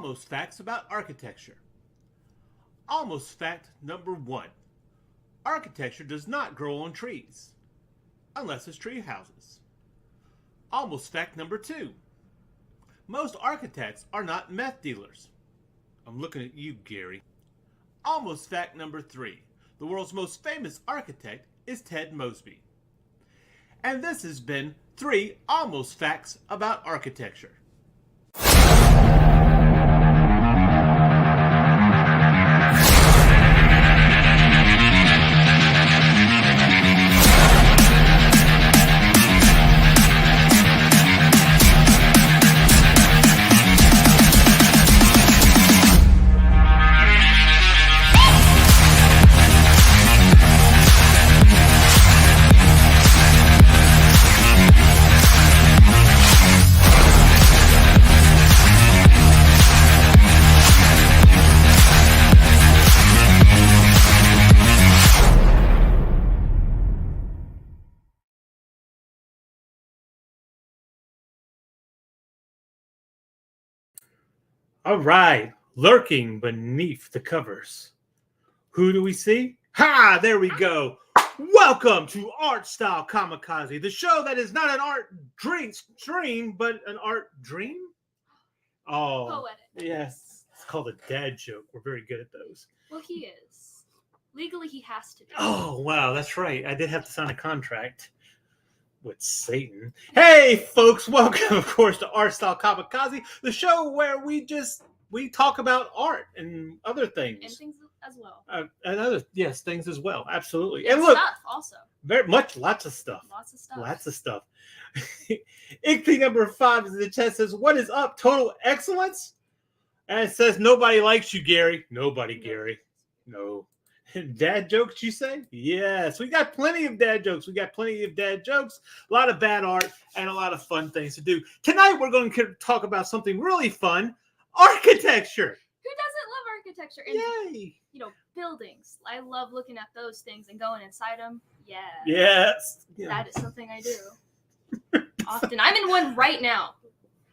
Almost facts about architecture. Almost fact number 1. Architecture does not grow on trees, unless it's tree houses. Almost fact number 2. Most architects are not meth dealers. I'm looking at you, Gary. Almost fact number 3. The world's most famous architect is Ted Mosby. And this has been 3 almost facts about architecture. All right, lurking beneath the covers. Who do we see? Ha! There we go. Welcome to Art Style Kamikaze, the show that is not an art stream, but an art dream. Oh, Poetic. Yes, it's called a dad joke. We're very good at those. Well, he is. Legally, he has to be. Oh, wow, that's right. I did have to sign a contract with Satan. Hey, folks, welcome, of course, to Art Style Kamikaze, the show where we talk about art and other things. And things as well. Things as well. Absolutely. And look, stuff also. Lots of stuff. Lots of stuff. Inkthing number 5 is in the chat says, "What is up? Total excellence?" And it says, "Nobody likes you, Gary." Nobody, Gary. No. Dad jokes, you say? Yes, we got plenty of dad jokes. A lot of bad art, and a lot of fun things to do. Tonight, we're going to talk about something really fun: architecture. Who doesn't love architecture? And, Yay! Buildings. I love looking at those things and going inside them. Yeah. Yes. That is something I do. Often. I'm in one right now.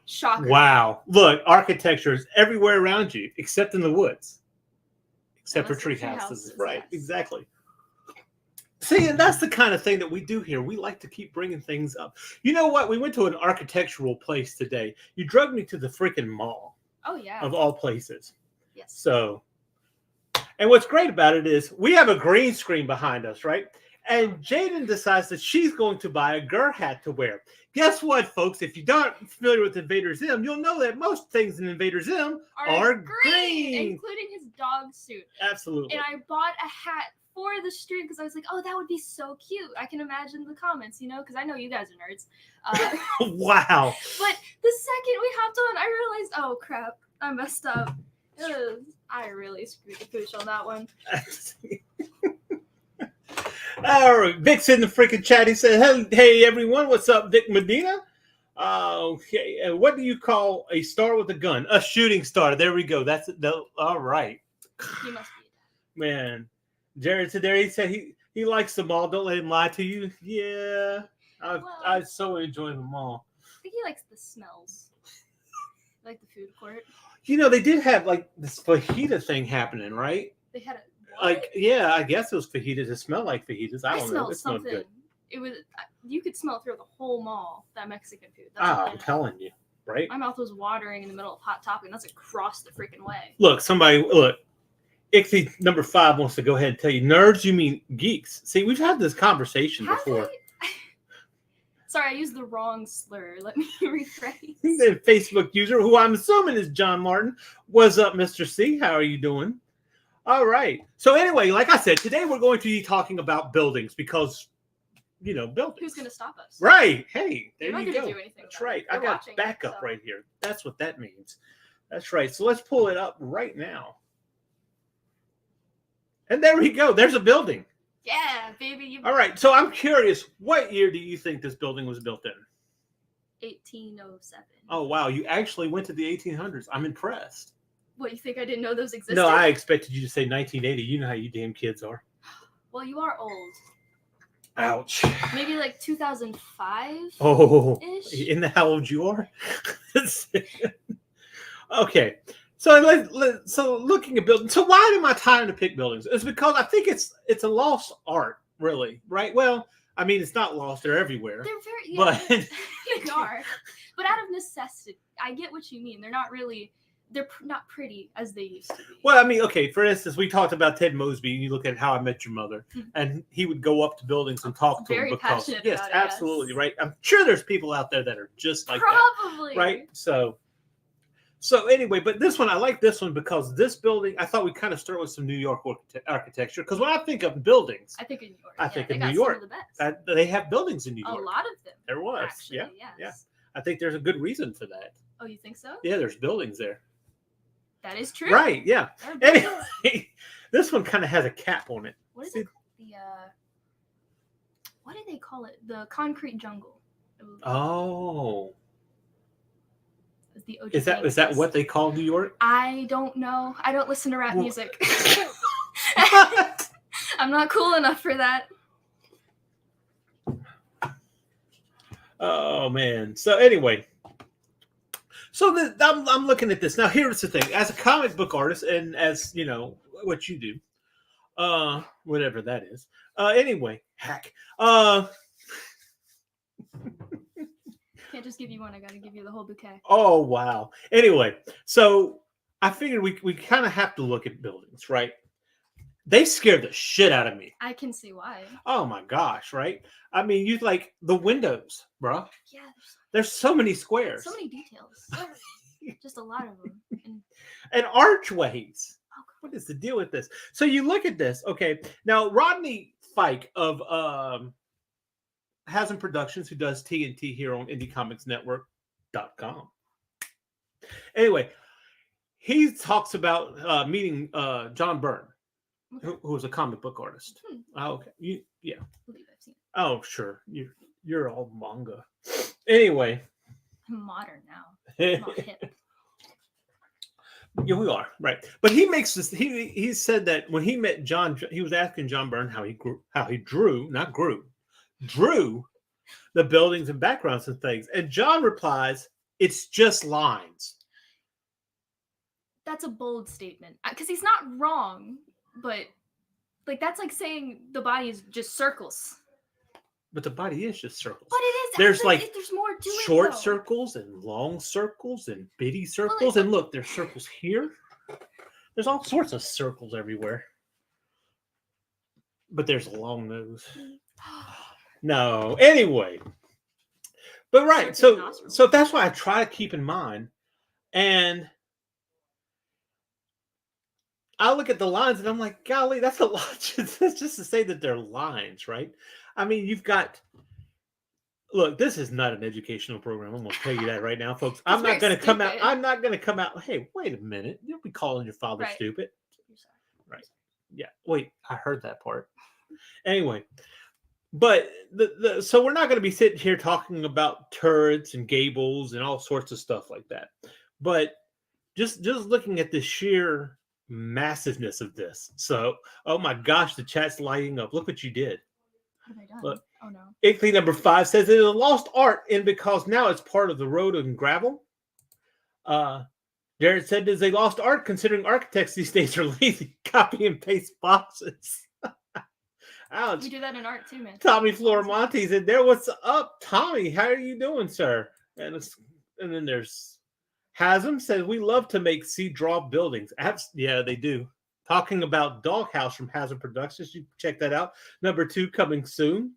Shocker. Wow. Look, architecture is everywhere around you, except in the woods. Except for tree houses. Right, yes. Exactly. See, and that's the kind of thing that we do here. We like to keep bringing things up. You know what? We went to an architectural place today. You drugged me to the freaking mall. Oh, yeah. Of all places. Yes. So, and what's great about it is we have a green screen behind us, right? And Jaden decides that she's going to buy a Gur hat to wear. Guess what, folks? If you're not familiar with Invader Zim, you'll know that most things in Invader Zim are green. Including his dog suit. Absolutely. And I bought a hat for the stream because I was like, oh, that would be so cute. I can imagine the comments, because I know you guys are nerds. Wow. But the second we hopped on, I realized, oh, crap, I messed up. I really screwed the pooch on that one. All right, Vic's in the freaking chat. He said, "Hey everyone, what's up, Vic Medina? Okay, what do you call a star with a gun? A shooting star. There we go. That's it. All right." He must be. Man, Jared today, he said he likes the mall. Don't let him lie to you. Yeah, I so enjoy the mall. I think he likes the smells, like the food court. They did have like this fajita thing happening, right? They had it. I guess it was fajitas. It smelled like fajitas. I don't know. It smelled good. It was. You could smell through the whole mall. That Mexican food. I'm telling you, right? My mouth was watering in the middle of Hot Topic. That's across the freaking way. Look, Ichthy number 5 wants to go ahead and tell you, nerds, you mean geeks. See, we've had this conversation before. Sorry, I used the wrong slur. Let me rephrase. The Facebook user, who I'm assuming is John Martin. What's up, Mr. C? How are you doing? All right. So anyway, like I said, today we're going to be talking about buildings because, buildings. Who's going to stop us? Right. Hey, there you go. Do anything. That's right. I got backup right here. That's what that means. That's right. So let's pull it up right now. And there we go. There's a building. Yeah, baby. All right. So I'm curious, what year do you think this building was built in? 1807. Oh, wow. You actually went to the 1800s. I'm impressed. What, you think I didn't know those existed? No, I expected you to say 1980. You know how you damn kids are. Well, you are old. Ouch. Maybe like 2005? Oh, isn't that how old you are? Okay. So so looking at buildings. So why am I trying to pick buildings? It's because I think it's a lost art, really, right? Well, I mean, it's not lost; they're everywhere. They're very But they are, but out of necessity. I get what you mean. They're not really. They're not pretty as they used to be. well, I mean, okay. For instance, we talked about Ted Mosby, and you look at How I Met Your Mother, and he would go up to buildings and talk to them Very because passionate yes, about it, absolutely, yes. right. I'm sure there's people out there that are just like Probably that, right? So anyway, but this one, I like this one because this building, I thought we kind of start with some New York architecture. Because when I think of buildings, I think in New York. I think they in got New York. Some of the best. They have buildings in New A York. lot of them. There was. Actually, Yeah. yes. Yeah. I think there's a good reason for that. Oh, you think so? Yeah, there's buildings there. That is true. Right. Yeah. There are buildings. Anyway, this one kind of has a cap on it. What is it called? What do they call it? The concrete jungle. Oh. The OG Is that what they call New York? I don't know. I don't listen to rap Well- music. I'm not cool enough for that. Oh man. So anyway, I'm looking at this now. Here's the thing: as a comic book artist, and as you know what you do, whatever that is. Anyway, hack. Can't just give you one. I gotta give you the whole bouquet. Oh wow. Anyway, so I figured we kind of have to look at buildings, right? They scared the shit out of me. I can see why. Oh my gosh, right? I mean, you like the windows, bro. Yeah, There's so many squares. so many details. Just a lot of them. And archways. Oh, What is the deal with this? So you look at this. Okay, now Rodney Fike of Hasm Productions, who does TNT here on IndieComicsNetwork.com. Anyway, he talks about meeting John Byrne, who was a comic book artist. Oh, okay, yeah. I believe I've seen it. Oh, sure. You're all manga. Anyway, I'm modern now. I'm not hip. yeah, we are right. But he makes this. He said that when he met John, he was asking John Byrne how he drew the buildings and backgrounds and things. And John replies, "It's just lines." That's a bold statement because he's not wrong, but like that's like saying the body is just circles. But the body is just circles. But it is. There's actually, like there's more to it. short though. circles and long circles and bitty circles. And look, there's circles here. There's all sorts of circles everywhere. But there's a long nose. No. Anyway. But right. So that's why I try to keep in mind. And I look at the lines and I'm like, golly, that's a lot. Just to say that they're lines, right? I mean, you've got. Look, this is not an educational program. I'm going to tell you that right now, folks. I'm not going to come out. I'm not going to come out. Hey, wait a minute. You'll be calling your father stupid. Right. Yeah. Wait, I heard that part. Anyway, but so we're not going to be sitting here talking about turrets and gables and all sorts of stuff like that. But just looking at the sheer massiveness of this. So, oh my gosh, the chat's lighting up. Look what you did. What have I done? Look. Oh no. Inkly number 5 says it is a lost art, and because now it's part of the road and gravel. Jared said there's a lost art considering architects these days are lazy, copy and paste boxes. Ouch. We do that in art too, man. Tommy Florimonte said there. What's up, Tommy? How are you doing, sir? And then there's Hasm says we love to make draw buildings. Yeah, they do. Talking about Doghouse from Hasm Productions. You check that out. Number 2 coming soon.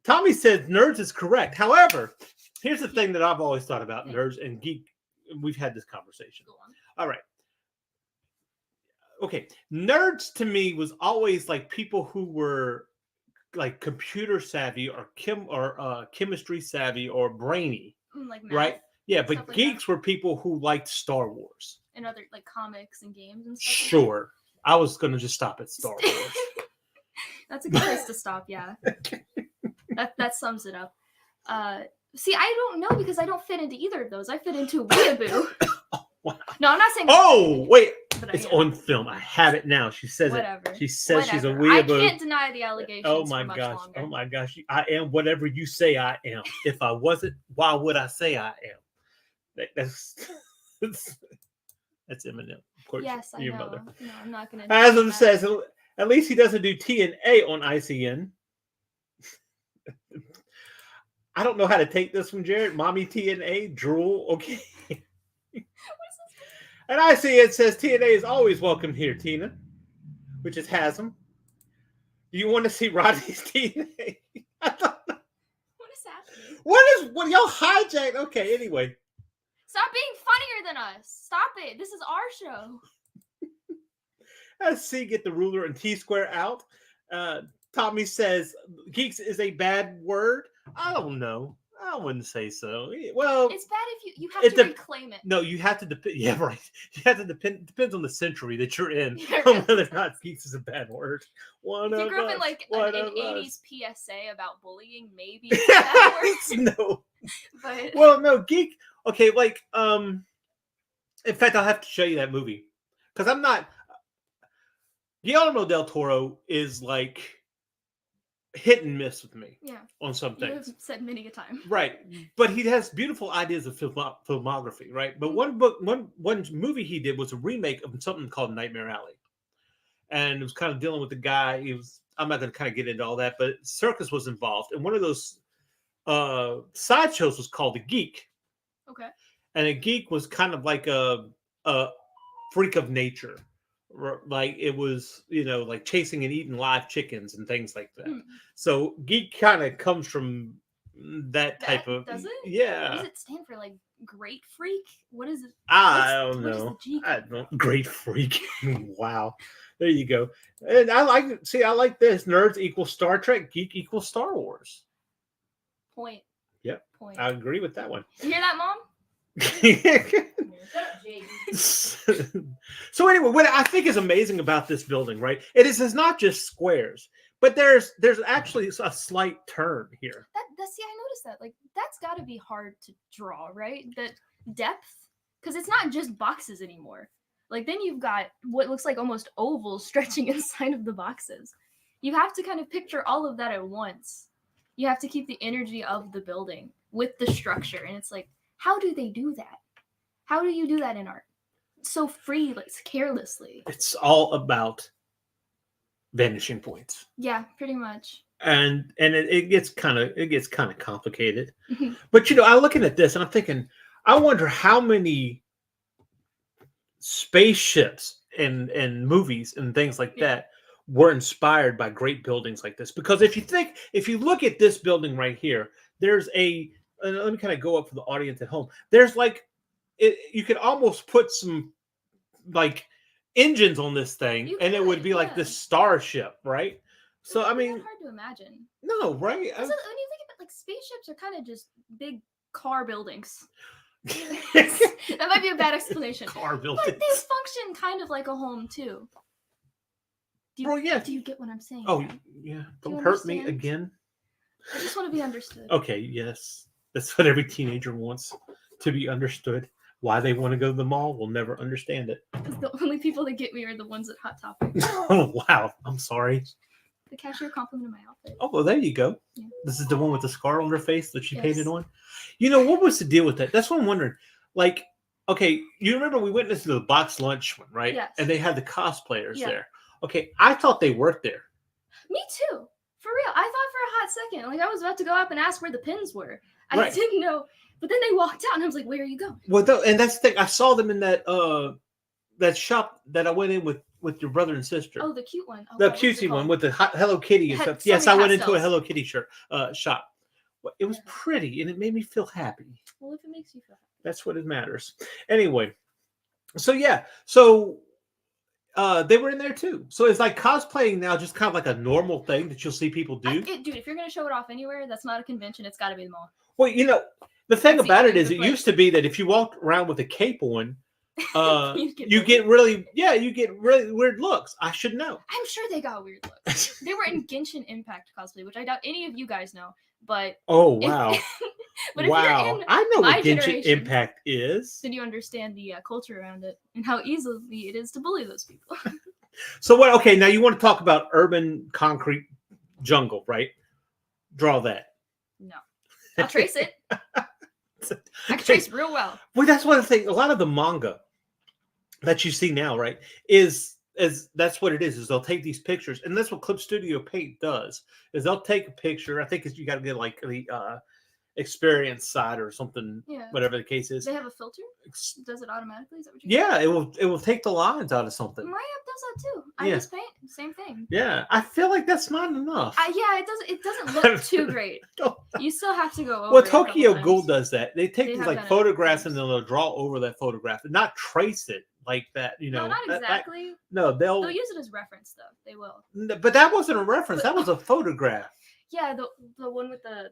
Tommy says nerds is correct. However, here's the thing that I've always thought about nerds and geek. We've had this conversation. Go on. All right. Okay. Nerds to me was always like people who were like computer savvy or chemistry savvy or brainy. Like math, right? Yeah, but like geeks were people who liked Star Wars. and other like comics and games and stuff. Sure. I was going to just stop at Star Wars. That's a good place to stop, yeah. That sums it up. See, I don't know because I don't fit into either of those. I fit into weeaboo. Wow. No, I'm not saying. Oh, wait. But It's on film. I have it now. She says whatever. it. She says she's a Whatever. I weeaboo. can't deny the allegations. Oh my for much gosh. Longer. Oh my gosh. I am whatever you say I am. If I wasn't, why would I say I am? That's That's Eminem, of course. Yes, I your know. mother. No, I'm not gonna. Adam that. says, at least he doesn't do TNA on ICN. I don't know how to take this from Jared. Mommy TNA, drool. Okay. What is this? And ICN says TNA is always welcome here, Tina, which is Hasm. Do you want to see Rodney's TNA? What is happening? What y'all hijacked? Okay, anyway. Stop being funnier than us. Stop it. This is our show. Let's see, get the ruler and T-square out. Tommy says geeks is a bad word. I don't know. I wouldn't say so. Well, It's bad if you have to reclaim it. no, you have to depend. Yeah, right. You have to depend. Depends on the century that you're in Yeah, on whether or not geeks is a bad word. If you grew up in like one an of 80s us. PSA about bullying, maybe it's a bad word. No. But Well, no, geek. Okay, like in fact, I'll have to show you that movie because I'm not. Guillermo del Toro is like hit and miss with me yeah, on some you have things. said many a time. Right, but he has beautiful ideas of filmography, right? But one movie he did was a remake of something called Nightmare Alley, and it was kind of dealing with the guy. I'm not going to kind of get into all that, but circus was involved, and one of those sideshows was called a geek, Okay. and a geek was kind of like a freak of nature. Like it was, like chasing and eating live chickens and things like that. So geek kind of comes from that type of. Does it? Yeah. What does it stand for? Like great freak? What is it? I don't What is know. the G I come from? don't. Great freak. Wow. There you go. And I like this. Nerds equal Star Trek. Geek equals Star Wars. Point. Yep. Point. I agree with that one. You hear that, Mom? So anyway, what I think is amazing about this building, right? It's not just squares, but there's actually a slight turn here. See, I noticed that. Like that's got to be hard to draw, right? That depth, because it's not just boxes anymore. Like then you've got what looks like almost ovals stretching inside of the boxes. You have to kind of picture all of that at once. You have to keep the energy of the building with the structure, and it's like, how do they do that? How do you do that in art? So free, like carelessly. It's all about vanishing points. Yeah, pretty much. And it gets kind of complicated. But I'm looking at this and I'm thinking, I wonder how many spaceships and movies and things like that were inspired by great buildings like this. Because if you look at this building right here, there's let me kind of go up for the audience at home. There's like you could almost put some like engines on this thing, and it would be like this starship, right? So I mean, it's hard to imagine. No, right? So when you think about like spaceships are kind of just big car buildings. That might be a bad explanation. Car buildings. But they function kind of like a home too. Do you get what I'm saying? Oh, Dad? yeah. Don't hurt me again. I just want to be understood. Okay, yes. That's what every teenager wants, to be understood. Why they want to go to the mall, we'll never understand it. Because the only people that get me are the ones at Hot Topic. Oh, wow. I'm sorry. The cashier complimented my outfit. Oh, well, there you go. Yeah. This is the one with the scar on her face that she Yes. painted on. What was the deal with that? That's what I'm wondering. Like, okay, you remember we went into the box lunch one, right? Yes. And they had the cosplayers there. Okay, I thought they worked there. Me too. For real. I thought for a hot second. Like, I was about to go up and ask where the pins were. I Right. didn't know. But then they walked out and I was like, where are you going? Well, and that's the thing. I saw them in that shop that I went in with your brother and sister. Oh, the cute one. Oh, The what was it cutesy one called? with the Hello Kitty and Had stuff. so Yes, many I went into a pastels. Hello Kitty shop. Well, it was Yeah. pretty and it made me feel happy. Well, if it makes you feel happy. That's what it matters. Anyway, so yeah, they were in there too. So it's like cosplaying now, just kind of like a normal thing that you'll see people do. Dude, if you're going to show it off anywhere, that's not a convention. It's got to be the mall. Well, the thing That's the about it only is, it place. used to be that if you walked around with a cape on, You you get really weird looks. I should know. I'm sure they got weird looks. They were in Genshin Impact cosplay, which I doubt any of you guys know. But Oh if- wow! but if Wow! you're in I know my what Genshin generation, Impact is. then you understand the culture around it and how easily it is to bully those people. So what? Okay, now you want to talk about urban concrete jungle, right? Draw that. No. I'll trace it. I can trace real well. Well, that's one thing. A lot of the manga that you see now, right, is that's what it is they'll take these pictures, and that's what Clip Studio Paint does, is they'll take a picture. I think you got to get like the experience side or something, Yeah. whatever the case is. They have a filter? Does it automatically? Is that what you Yeah, it will take the lines out of something. My app does that too. I Yeah. just paint. Same thing. Yeah, I feel like that's not enough. Yeah, it doesn't look too great. You still have to go over Well, it a couple Tokyo times. Ghoul does that. They take They these have like done it photographs and times. they'll draw over that photograph and not trace it like that. You know, No, not that- exactly. no, They'll use it as reference though. They will. But that wasn't a reference. But- That was a photograph. Yeah, the one with the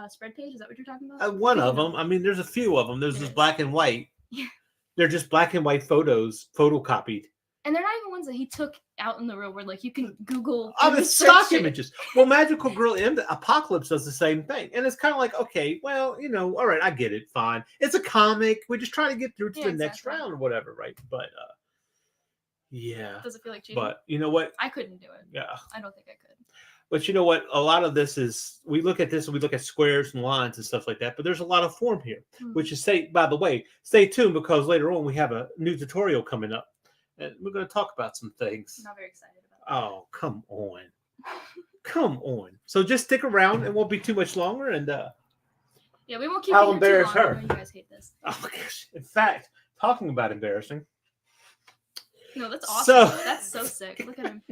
spread page. Is that what you're talking about? One of them. I mean, there's a few of them. There's It just is. black and white. Yeah. They're just black and white photos, photocopied. And they're not even ones that he took out in the real world. Like you can Google. Oh, image it's stock search it. images. Well, Magical Girl Apocalypse does the same thing. And it's kind of like, okay, well, you know, all right, I get it. Fine. It's a comic. We're just trying to get through to Yeah, the next exactly. round or whatever, right? But yeah. Does it feel like cheating? But you know what? I couldn't do it. Yeah. I don't think I could. But you know what? A lot of this is we look at this and we look at squares and lines and stuff like that. But there's a lot of form here, which is by the way, stay tuned because later on we have a new tutorial coming up. And we're going to talk about some things. I'm not very excited about it. Oh, come on. Come on. So just stick around. It won't be too much longer. And Yeah, we won't keep I'll you here too embarrass long. her. I know you guys hate this. oh my gosh. In fact, talking about embarrassing. No, that's awesome. So- That's so sick. Look at him.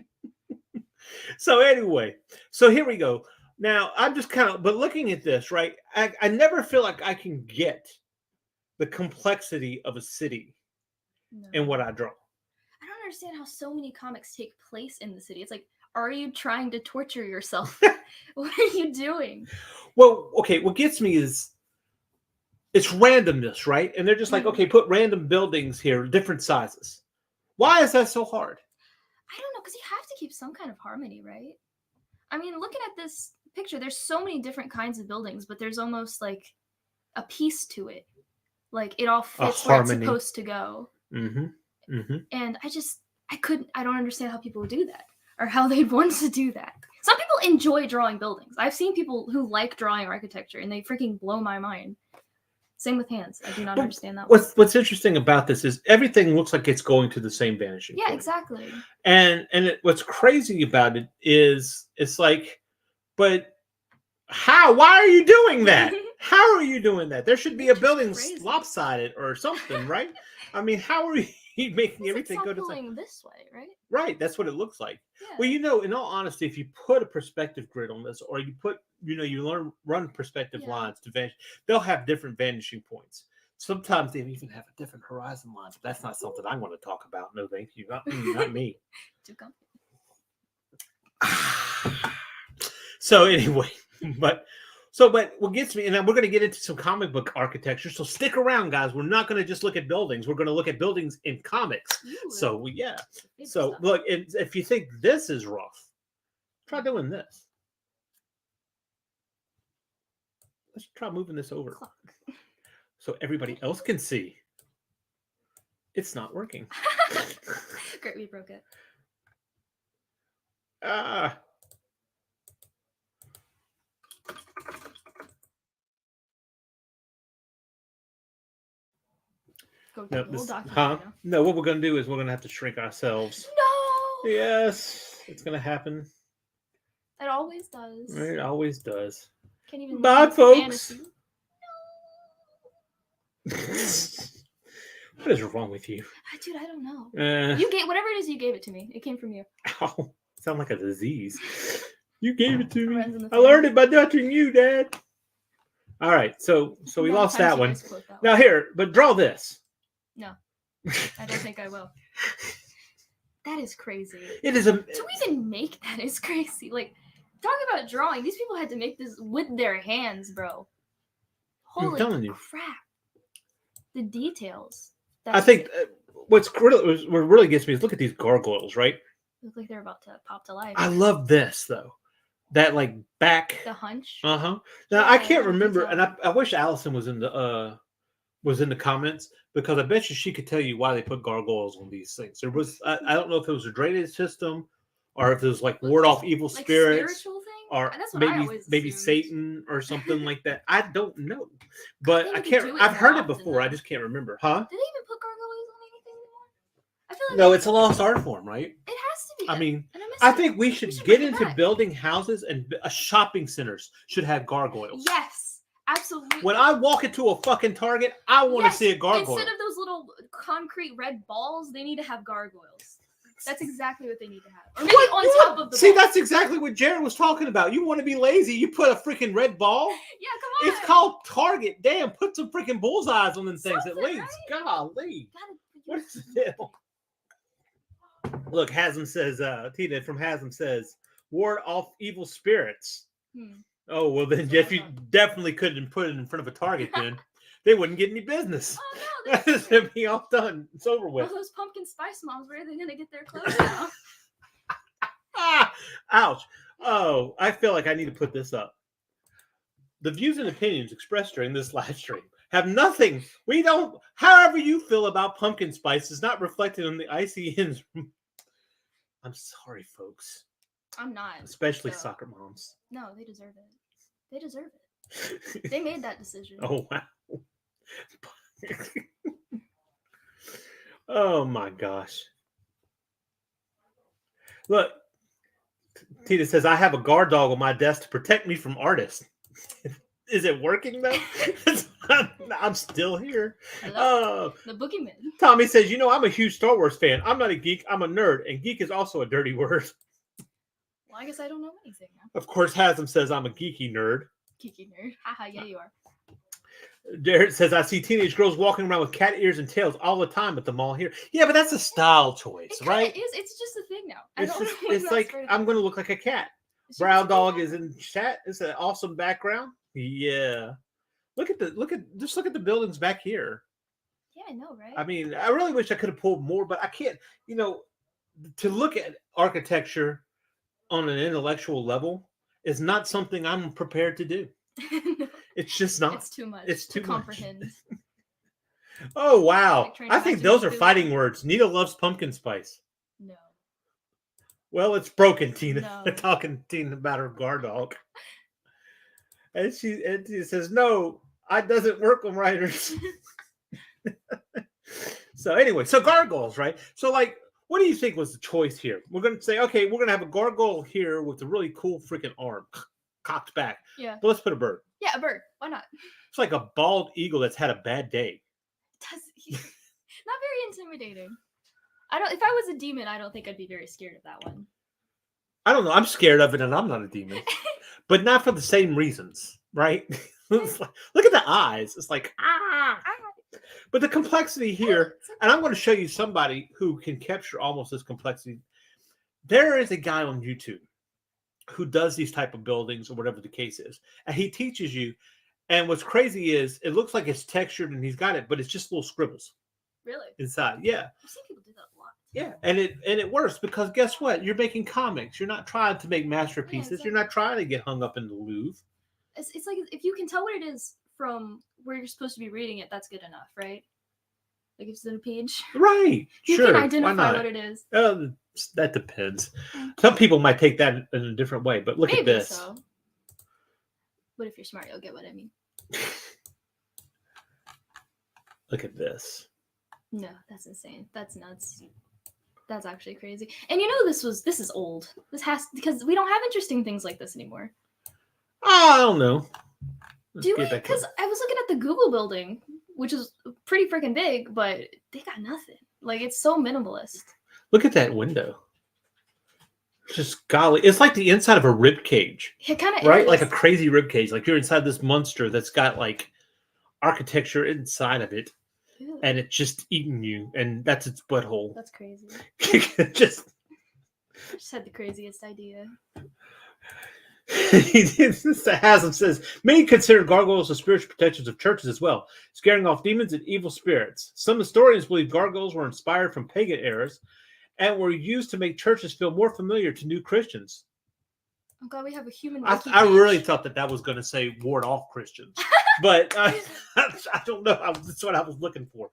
So anyway, so here we go. Now I'm just but looking at this, right? I never feel like I can get the complexity of a city No. in what I draw. I don't understand how so many comics take place in the city. It's like, are you trying to torture yourself? What are you doing? Well, okay, what gets me is it's randomness, right? And they're just like, Mhm. okay, put random buildings here, different sizes. Why is that so hard? I don't know, because you have to keep some kind of harmony, right? I mean, looking at this picture, there's so many different kinds of buildings, but there's almost like a piece to it. Like it all fits where it's harmony. supposed to go. Mm-hmm. Mm-hmm. And I don't understand how people would do that or how they'd want to do that. Some people enjoy drawing buildings. I've seen people who like drawing architecture and they freaking blow my mind. Same with hands. I do not Well, understand that one. What's interesting about this is everything looks like it's going to the same vanishing Yeah, point. exactly. And what's crazy about it is it's like, but how? Why are you doing that? How are you doing that? There should be a Which is building crazy. lopsided or something, right? I mean, how are you making It's everything like go to the pulling this way, right? right? That's what it looks like. Yeah. Well, you know, in all honesty, if you put a perspective grid on this, or you put, you run perspective Yeah. lines to vanish, they'll have different vanishing points. Sometimes they even have a different horizon line. But that's not something I want to talk about. No, thank you. Not me. Too comfy. So anyway, but what gets me, and then we're going to get into some comic book architecture. So stick around, guys. We're not going to just look at buildings. We're going to look at buildings in comics. Ooh, So yeah. big So stuff. look, if you think this is rough, try doing this. Let's try moving this over Clock. so everybody else can see. It's not working. Great, we broke it. Ah. Go No, Google document huh? now. No, what we're going to do is we're going to have to shrink ourselves. No, Yes, it's going to happen. it always does. It always does. Can't even Bye, live in folks. fantasy. What is wrong with you? Dude, I don't know. Uh, You gave whatever it is you gave it to me. It came from you. ow, sound like a disease. You gave it to me. Runs in the I learned family. it by touching you, Dad. All right, so we Amount of lost times that you one. guys quote that Now here, but draw this. No. I don't think I will. That is crazy. It is a. To even make that is crazy. Like, talk about drawing. These people had to make this with their hands, bro. I'm Holy telling you. crap. The details. I think what really gets me is look at these gargoyles, right? look like they're about to pop to life. I love this though. That like back. The hunch. Uh-huh. Now I Yeah, can't yeah, remember, good and I wish Allison was in the comments because I bet you she could tell you why they put gargoyles on these things. There was I don't know if it was a drainage system or if it was like ward off evil Like spirits spiritual thing? or That's what I maybe always assumed. Satan or something like that. I don't know, but They I need to can't. do it I've more heard it often, before. I though. just can't remember, huh? Do they even put gargoyles on anything anymore? feel like No, it's a lost art form, right? it has to be. I mean, and I miss I it. think we should should get bring it into back. building houses, and shopping centers should have gargoyles. Yes, absolutely. When I walk into a fucking Target, I want to Yes, see a gargoyle. Instead of those little concrete red balls, they need to have gargoyles. That's exactly what they need to have. Or maybe on top of the See, ball. that's exactly what Jared was talking about. You want to be lazy, you put a freaking red ball. Yeah, come on. It's called Target. Damn, put some freaking bullseyes on them things at Something, least. Golly. Gotta What use is the deal? Look, Hasm says, Tina from Hasm says, ward off evil spirits. Oh, well, then That's what Jeff, I you thought. definitely couldn't put it in front of a Target then. They wouldn't get any business. Oh no, That's gonna be all done. It's over all with. those pumpkin spice moms, where are they gonna get their clothes now? Ah, ouch. Oh, I feel like I need to put this up. The views and opinions expressed during this live stream have nothing. We don't, however you feel about pumpkin spice is not reflected on the ICN's. I'm sorry, folks. I'm not. Especially so- soccer moms. No, they deserve it. They deserve it. They made that decision. Oh, wow. Oh, my gosh. Look, Tina says, I have a guard dog on my desk to protect me from artists. Is it working, though? I'm still here. Hello? Oh, The boogeyman. Tommy says, you know, I'm a huge Star Wars fan. I'm not a geek. I'm a nerd. And geek is also a dirty word. Well, I guess I don't know anything now. Of course, Hasm says, I'm a geeky nerd. Kiki nerd. Haha, yeah, you are. Jared says, I see teenage girls walking around with cat ears and tails all the time at the mall here. Yeah, but that's a style choice, It kinda right? is. It's just a thing now. It's, I don't just, know when it's that like, started. I'm going to look like a cat. It's Brown just- Dog is in chat. It's an awesome background. Yeah. Look at the buildings back here. Yeah, I know, right? I mean, I really wish I could have pulled more, but I can't, to look at architecture on an intellectual level is not something I'm prepared to do. No, It's just not. it's too much. It's to too much. comprehend. Oh, wow. Like trying to I think imagine those are food. fighting words. Nita loves pumpkin spice. No. Well, it's broken, Tina. No. Talking to Tina about her guard dog. And she says, no, I doesn't work on writers. So anyway, so gargoyles, right? So like, what do you think was the choice here? We're going to say, okay, we're going to have a gargoyle here with a really cool freaking arm cocked back. Yeah. But let's put a bird. Yeah, a bird. Why not? It's like a bald eagle that's had a bad day. Not very intimidating. I don't. If I was a demon, I don't think I'd be very scared of that one. I don't know. I'm scared of it, and I'm not a demon, but not for the same reasons, right? It's like, look at the eyes. It's like But the complexity here, and I'm going to show you somebody who can capture almost this complexity. There is a guy on YouTube who does these type of buildings or whatever the case is, and he teaches you. And what's crazy is it looks like it's textured and he's got it, but it's just little scribbles Really? inside. Yeah. I've seen people do that a lot. Yeah, and it works because guess what? You're making comics. You're not trying to make masterpieces. exactly. You're not trying to get hung up in the Louvre. It's like if you can tell what it is from where you're supposed to be reading it, that's good enough, right? Like if it's in a page, Right? you Sure. can Why identify not? what it is. That depends. Mm. Some people might take that in a different way, but look Maybe at this. so. But if you're smart, you'll get what I mean. Look at this. No, that's insane. That's nuts. That's actually crazy. And you know this is old. This has because we don't have interesting things like this anymore. Oh, I don't know. Let's Do we? get back to Because I was looking at the Google building, which is pretty freaking big, but they got nothing. Like it's so minimalist. Look at that window. Just golly, it's like the inside of a rib cage, It kind of right? Like a crazy rib cage. Like you're inside this monster that's got like architecture inside of it, and it's just eating you, and that's its butthole. That's crazy. Just I just had the craziest idea. Haslam says many consider gargoyles as spiritual protectors of churches as well, scaring off demons and evil spirits. Some historians believe gargoyles were inspired from pagan eras and were used to make churches feel more familiar to new Christians. I'm glad we have a human. I wiki really page. thought that was going to say ward off Christians, but I don't know. That's what I was looking for.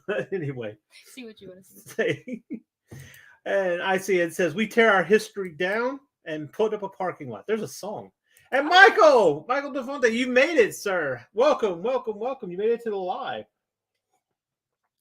But anyway, See what you want to see. say, and I see it says we tear our history down and put up a parking lot. There's a song. And Michael DeFonte, you made it, sir. Welcome. You made it to the live.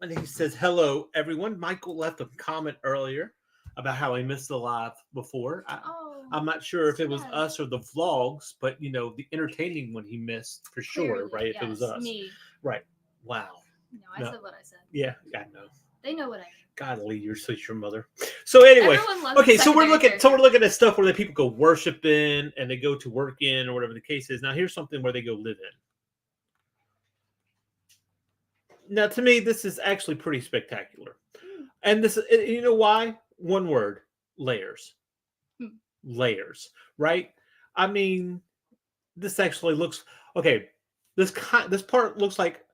And he says, "Hello, everyone." Michael left a comment earlier about how he missed the live before. Oh, I'm not sure if it was sad. us or the vlogs, but the entertaining one he missed for sure, Clearly, right? If it was yes, us, me. right? Wow. No, I No. said what I said. Yeah, I know. They know what I mean. God, Lee, you're such your mother. So anyway, Everyone loves okay, the so we're secondary looking at stuff where the people go worship in and they go to work in or whatever the case is. Now here's something where they go live in. Now to me, this is actually pretty spectacular. And this, you know why? One word: layers. Layers, right? I mean, this actually looks okay. This part looks like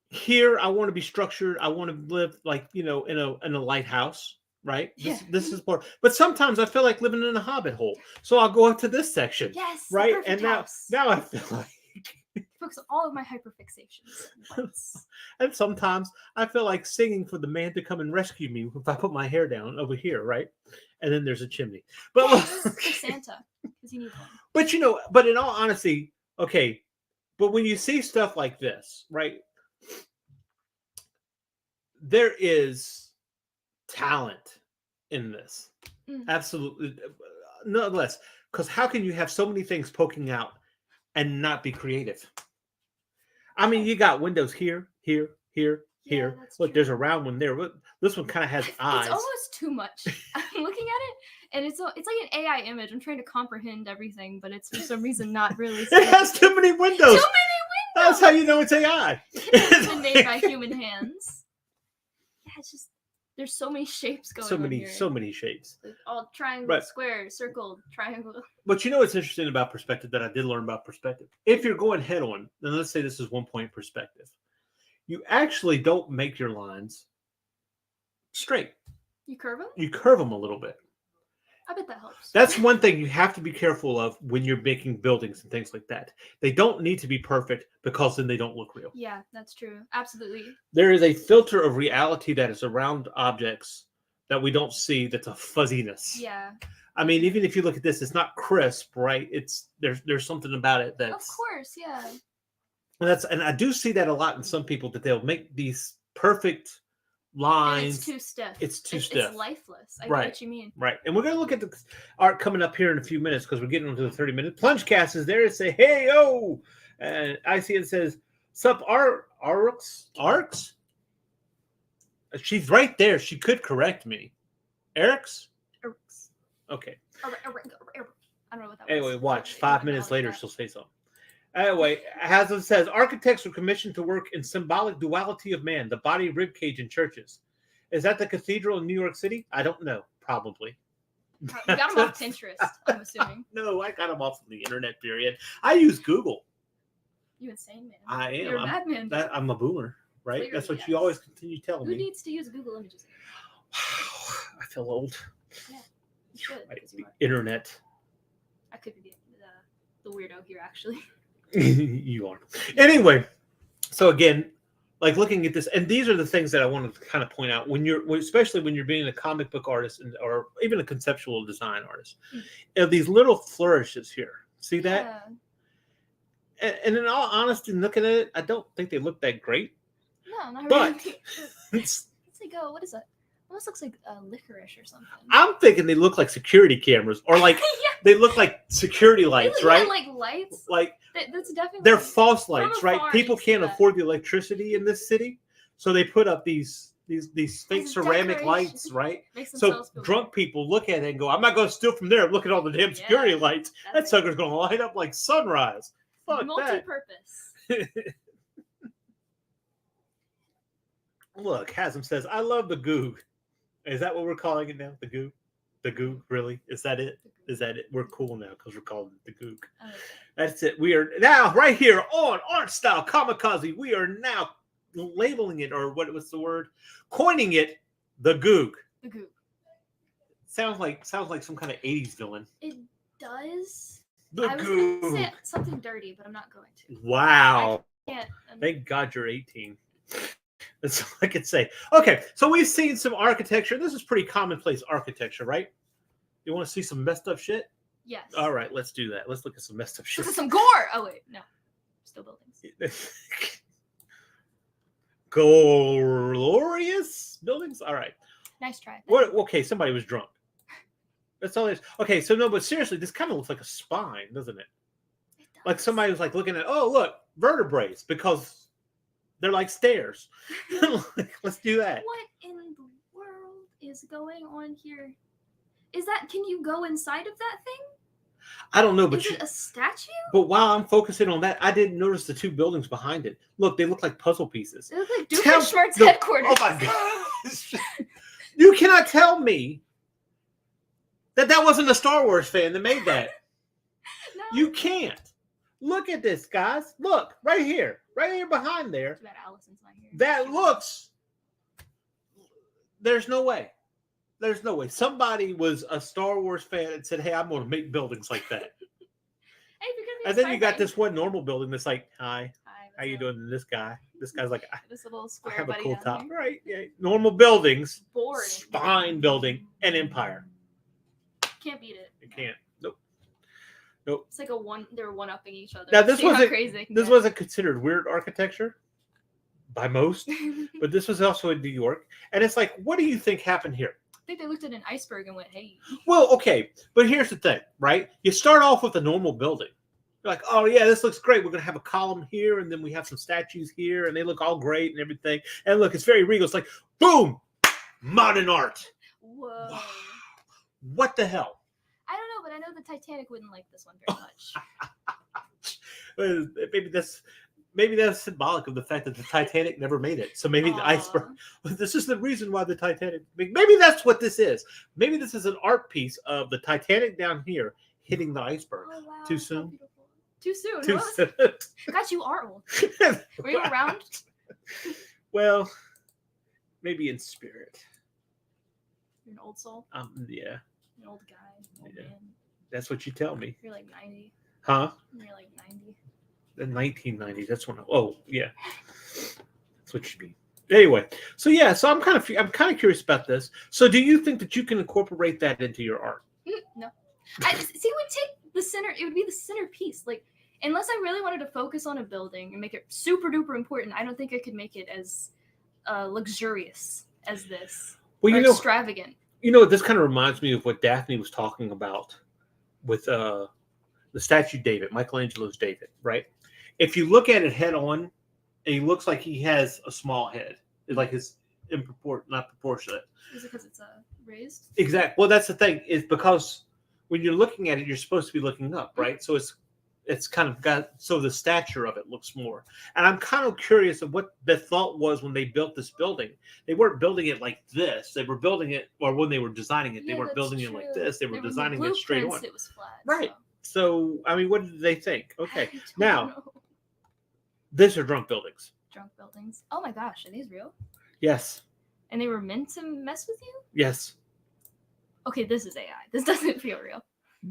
here. I want to be structured. I want to live like in a lighthouse, right? Yeah. This is part. But sometimes I feel like living in a hobbit hole, so I'll go up to this section, Yes, the right? perfect And house. now I feel like. Focus on all of my hyperfixations at once. And sometimes I feel like singing for the man to come and rescue me if I put my hair down over here, right? And then there's a chimney. But Yes, for Santa, because he needs one. but in all honesty, okay. But when you see stuff like this, right? There is talent in this. Absolutely. Nonetheless, because how can you have so many things poking out and not be creative? I mean, you got windows here. Yeah, that's Look, true. there's a round one there. This one kind of has eyes. It's almost too much. I'm looking at it, and it's like an AI image. I'm trying to comprehend everything, but it's for some reason not really. It has too many windows. Too many windows. That's how you know it's AI. It's been made by human hands. Yeah, it's just there's so many shapes going on here. So many shapes. Like all triangle, Right. square, circle, triangle. But you know what's interesting about perspective that I did learn about perspective? If you're going head on, then let's say this is 1 point perspective. You actually don't make your lines straight. You curve them? You curve them a little bit. I bet that helps. That's one thing you have to be careful of when you're making buildings and things like that. They don't need to be perfect because then they don't look real. Yeah, that's true. Absolutely. There is a filter of reality that is around objects that we don't see. That's a fuzziness. Yeah. I mean, even if you look at this, it's not crisp, right? There's something about it that's. Of course, yeah. And I do see that a lot in some people that they'll make these perfect lines. And it's too stiff. It's too stiff. It's lifeless. I Right. get what you mean. Right. And we're going to look at the art coming up here in a few minutes because we're getting into the 30-minute. Plungecast is there to say, hey, yo. And I see it says, sup, Arcs? She's right there. She could correct me. Eric's? Okay. I don't know what that was. Anyway, watch. 5 minutes later, she'll say something. Anyway, as it says, architects are commissioned to work in symbolic duality of man, the body, rib cage, and churches. Is that the cathedral in New York City? I don't know. Probably. You got them off Pinterest, I'm assuming. No, I got them off of the internet, period. I use Google. You insane man. I am. You're a madman. I'm a boomer, right? Clearly, That's what yes. you always continue telling Who me. needs to use Google Images? Wow, I feel old. Yeah, you should. Right, 'cause the you are. internet. I could be the weirdo here, actually. You are. Anyway, so again, like looking at this, and these are the things that I want to kind of point out especially when you're being a comic book artist or even a conceptual design artist. These little flourishes here. See that? Yeah. And in all honesty, looking at it, I don't think they look that great. No, not But really. It's like, what is that? Almost looks like licorice or something. I'm thinking they look like security cameras, or like Yeah. they look like security lights, Yeah, right? like lights. Like That's definitely. they're false lights, afar, right? People you see can't that. afford the electricity in this city, so they put up these fake As ceramic decoration. lights, right? Makes So themselves feel drunk people look at it and go, "I'm not going to steal from there. Look at all the damn security Yeah, lights. That that's sucker's going to light up like sunrise." Fuck that. multi-purpose. Look, Hasm says, "I love the goo." Is that what we're calling it now? The goo? The goo? Really? Is that it? Is that it? We're cool now because we're calling it the gook. Okay. That's it. We are now right here on Art Style Kamikaze. We are now labeling it, or what was the word? Coining it the gook. The goop. Sounds like some kind of 80s villain. It does. The I was going to gook. say something dirty, but I'm not going to. Wow. Can't. Thank God you're 18. That's all I could say. Okay, so we've seen some architecture. This is pretty commonplace architecture, right? You want to see some messed up shit? Yes. All right, let's do that. Let's look at some messed up shit. This is some gore. Oh wait, no. Still buildings. glorious buildings. All right. Nice try. What? Okay, somebody was drunk. That's all it is. Okay, so no, but seriously, this kind of looks like a spine, doesn't it? It Like does. somebody was like looking at, oh look, vertebrae, because they're like stairs. Like, let's do that. What in the world is going on here? Is that? Can you go inside of that thing? I don't know, but Is it a statue? but while I'm focusing on that, I didn't notice the two buildings behind it. Look, they look like puzzle pieces. It looks like Tell- Doofenshmirtz no, headquarters. Oh my gosh. You cannot tell me that wasn't a Star Wars fan that made that. No. You can't. Look at this, guys. Look, right here behind there. Too bad Allison's not here. That looks. There's no way. There's no way. Somebody was a Star Wars fan and said, hey, I'm going to make buildings like that. Hey, because And then you got this one normal building that's like, hi, how you doing? doing? And this guy's like, This little I square have a buddy cool down top. there. Right. Yeah. Normal buildings, Boring. spine building, and empire. Can't beat it. You can't. It's like they're one upping each other. Now, this See how wasn't- crazy they can This get. wasn't considered weird architecture by most, but this was also in New York. And it's like, what do you think happened here? I think they looked at an iceberg and went, hey. Well, okay, but here's the thing, right? You start off with a normal building. You're like, oh yeah, this looks great. We're gonna have a column here, and then we have some statues here, and they look all great and everything. And look, it's very regal. It's like, boom, modern art. Whoa. Wow. What the hell? I don't know, but I know the Titanic wouldn't like this one very much. Maybe that's symbolic of the fact that the Titanic never made it. So maybe the Aw. iceberg. This is the reason why the Titanic. Maybe that's what this is. Maybe this is an art piece of the Titanic down here hitting the iceberg. Oh, wow, Too how soon? beautiful. Too soon. Too What? soon. Gosh, you are old. Were you around? Well, maybe in spirit. You're an old soul. Yeah, An old guy. Old Yeah. man. that's what you tell me, You're like 90. huh? You're like 90. The 1990s. That's when. Oh, yeah. That's what you mean. Anyway, so yeah, so I'm kind of curious about this. So, do you think that you can incorporate that into your art? No. I see. It would take the center. It would be the centerpiece. Like, unless I really wanted to focus on a building and make it super duper important, I don't think I could make it as luxurious as this. Well, Or you know, extravagant. this kind of reminds me of what Daphne was talking about with the statue David, Michelangelo's David, right? If you look at it head on, he looks like he has a small head. It's like it's not proportionate. Is it because it's raised? Exactly. Well, that's the thing, is because when you're looking at it, you're supposed to be looking up, right? So it's kind of got, so the stature of it looks more. And I'm kind of curious of what the thought was when they built this building. They weren't building it like this. They were building it, or when they were designing it, they Yeah, weren't that's building it like true. this. They were There was designing it straight blueprints, on. It was flat. Right. So, I mean, what did they think? Okay, I don't now, know. these are drunk buildings. Drunk buildings. Oh my gosh, are these real? Yes. And they were meant to mess with you? Yes. Okay, this is AI. This doesn't feel real.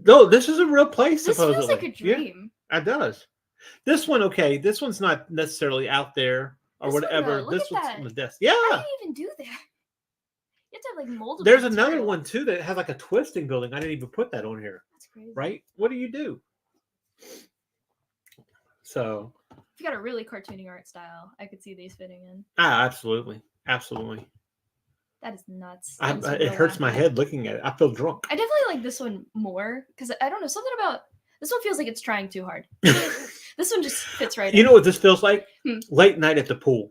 No, this is a real place, This supposedly. feels like a Yeah, dream. it does. This one, okay, this one's not necessarily out there or This one, whatever. though, look This at one's that. on the desk. Yeah. How do you even do that? You have to have like multiple. There's another materials. one too that has like a twisting building. I didn't even put that on here. That's crazy. Right? What do you do? So, If you got a really cartoony art style, I could see these fitting in. absolutely. Absolutely. That is nuts. I, That's it real hurts my wacky. head looking at it. I feel drunk. I definitely like this one more because I don't know, something about this one feels like it's trying too hard. This one just fits right You in. know what this feels like? Hmm. Late night at the pool.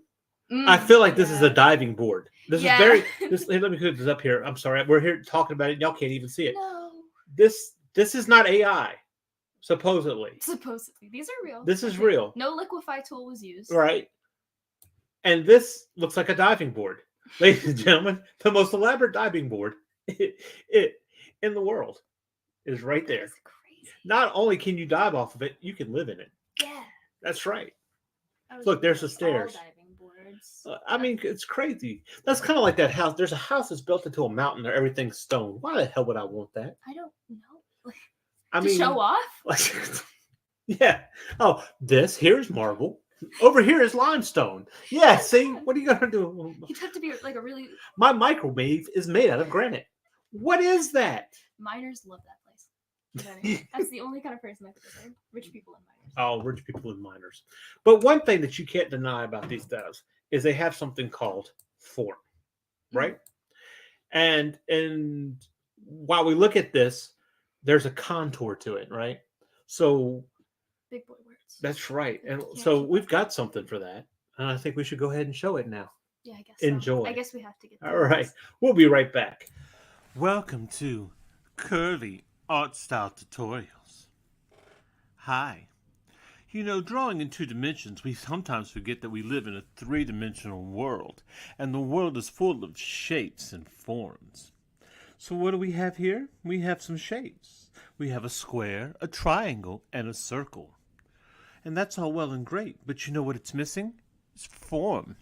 Mm, I feel like this is a yeah. diving board. This Yeah. is very. Hey, let me put this up here. I'm sorry. We're here talking about it. Y'all can't even see it. No, This is not AI, supposedly. supposedly these are real. This is Okay. real. No liquefy tool was used. Right. And this looks like a diving board. Ladies and gentlemen, the most elaborate diving board in the world is right there. That's crazy. Not only can you dive off of it, you can live in it. Yeah. That's right. I was Look, there's the thinking all stairs. diving boards. I mean, it's crazy. That's kind of like that house. There's a house that's built into a mountain where everything's stone. Why the hell would I want that? I don't know. Like, I to mean, show off? like, yeah. Oh, here's marble. Over here is limestone. Yeah, see? What are you going to do? You'd have to be like a really My microwave is made out of granite. What is that? miners love that place. Benny. That's the only kind of person I could say. Rich people and minors. Oh, rich people and miners. But one thing that you can't deny about these doves is they have something called form, right? And while we look at this, there's a contour to it, right? So Big boy words. that's right. And Can't so keep we've up. got something for that. And I think we should go ahead and show it now. Yeah, I guess. Enjoy. So. I guess we have to get. All right. We'll be right back. Welcome to Curvy Art Style Tutorials. Hi. You know, drawing in 2 dimensions, we sometimes forget that we live in a 3-dimensional world, and the world is full of shapes and forms. So what do we have here? We have some shapes. We have a square, a triangle, and a circle. And that's all well and great, but you know what it's missing? It's form.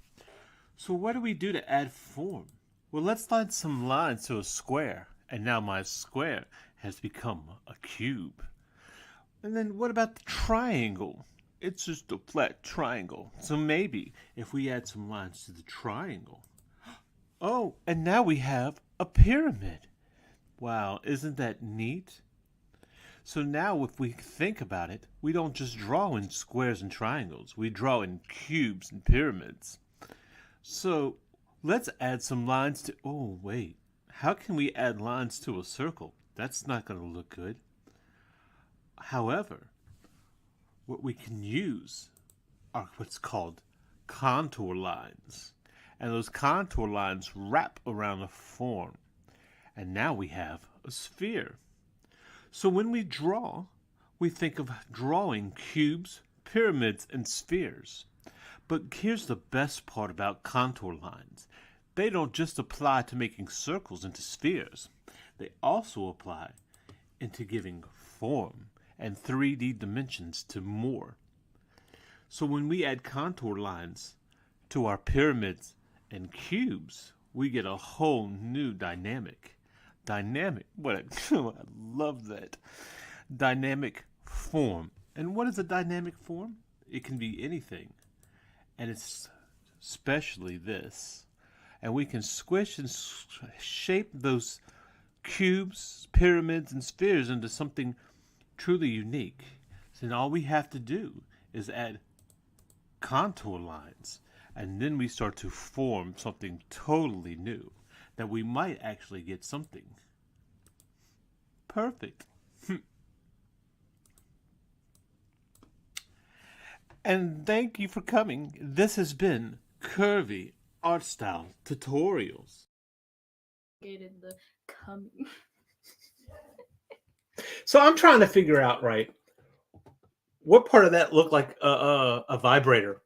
So what do we do to add form? Well, let's line some lines to a square, and now my square has become a cube. And then what about the triangle? It's just a flat triangle. So maybe if we add some lines to the triangle. Oh, and now we have a pyramid. Wow, isn't that neat? So now if we think about it, we don't just draw in squares and triangles. We draw in cubes and pyramids. So let's add some lines to... Oh, wait. How can we add lines to a circle? That's not going to look good. However, what we can use are what's called contour lines. And those contour lines wrap around a form. And now we have a sphere. So when we draw, we think of drawing cubes, pyramids, and spheres. But here's the best part about contour lines. They don't just apply to making circles into spheres. They also apply into giving form and 3D dimensions to more. So when we add contour lines to our pyramids and cubes, we get a whole new dynamic. I love that. Dynamic form. And what is a dynamic form? It can be anything. And it's especially this. And we can squish and shape those cubes, pyramids, and spheres into something truly unique. So then all we have to do is add contour lines. And then we start to form something totally new. That we might actually get something perfect. And thank you for coming. This has been Curvy Art Style Tutorials. The coming. So I'm trying to figure out, right, what part of that looked like a vibrator?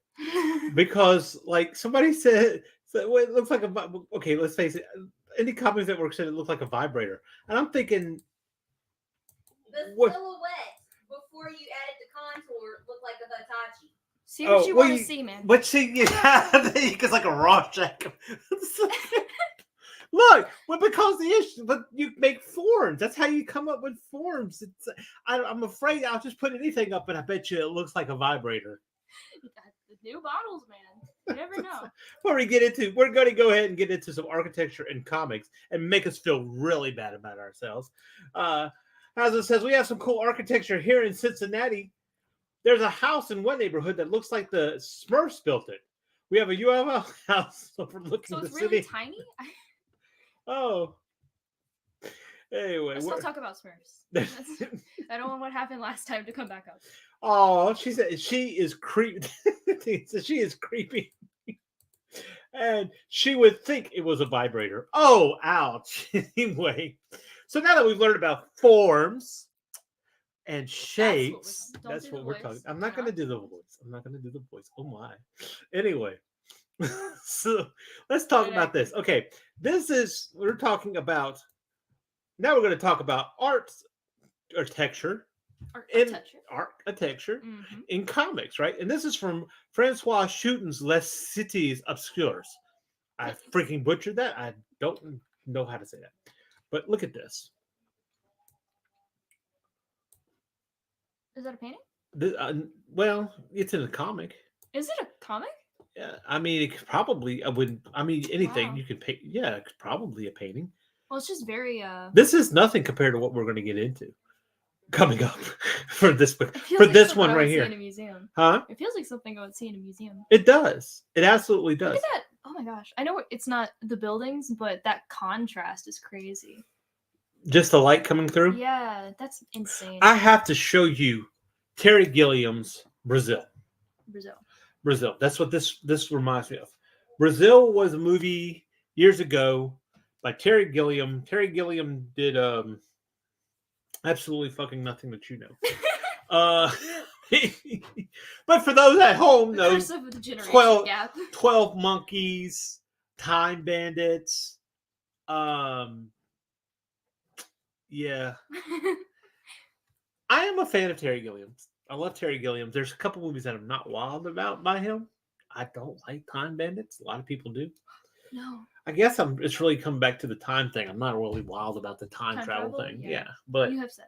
Because, like, somebody said, well, it looks like a... Okay, let's face it. Any copies that work said it looked like a vibrator. And I'm thinking... The what... silhouette before you added the contour looked like a Hitachi. See what you want to see, man. But see, yeah, it's like a Rorschach. Look, well, because the issue, but you make forms. That's how you come up with forms. It's, I'm afraid I'll just put anything up, and I bet you it looks like a vibrator. You got the new bottles, man. You never know. Before we get into, we're going to go ahead and get into some architecture and comics and make us feel really bad about ourselves. As it says, we have some cool architecture here in Cincinnati. There's a house in one neighborhood that looks like the Smurfs built it. We have a UFO house overlooking the So it's really city. tiny? Oh. Anyway. Let's not talk about Smurfs. I don't want what happened last time to come back up. Oh, she said she is creepy. She is creepy. And she would think it was a vibrator. Oh, ouch. Anyway. So now that we've learned about forms and shapes, that's what we're talking. I'm not going to do the voice. I'm not going to do the voice. Oh my. Anyway. So let's talk about this. Okay. We're talking about, now we're going to talk about architecture in comics, right? And this is from Francois Choutin's Les Cités Obscures. I freaking butchered that. I don't know how to say that. But look at this. Is that a painting? Well, it's in a comic. Is it a comic? Yeah, I mean, it could probably. Anything Wow. you can paint. Yeah, it's probably a painting. Well, it's just very. This is nothing compared to what we're going to get into. coming up for this It feels for like this something one I right would see here. in a museum. Huh? It feels like something I would see in a museum. It does. It absolutely Look does. at that. Oh my gosh. I know it's not the buildings, but that contrast is crazy. Just the light coming through. Yeah, that's insane. I have to show you Terry Gilliam's Brazil. Brazil. That's what this reminds me of. Brazil was a movie years ago by Terry Gilliam. Terry Gilliam did absolutely fucking nothing that you know. But for those at home, The know curse of the generation 12 gap. 12 Monkeys, Time Bandits. Yeah. I am a fan of Terry Gilliam. I love Terry Gilliam. There's a couple movies that I'm not wild about by him. I don't like Time Bandits. A lot of people do. No. I guess it's really come back to the time thing. I'm not really wild about the time travel thing. Yeah. Yeah. But You have said.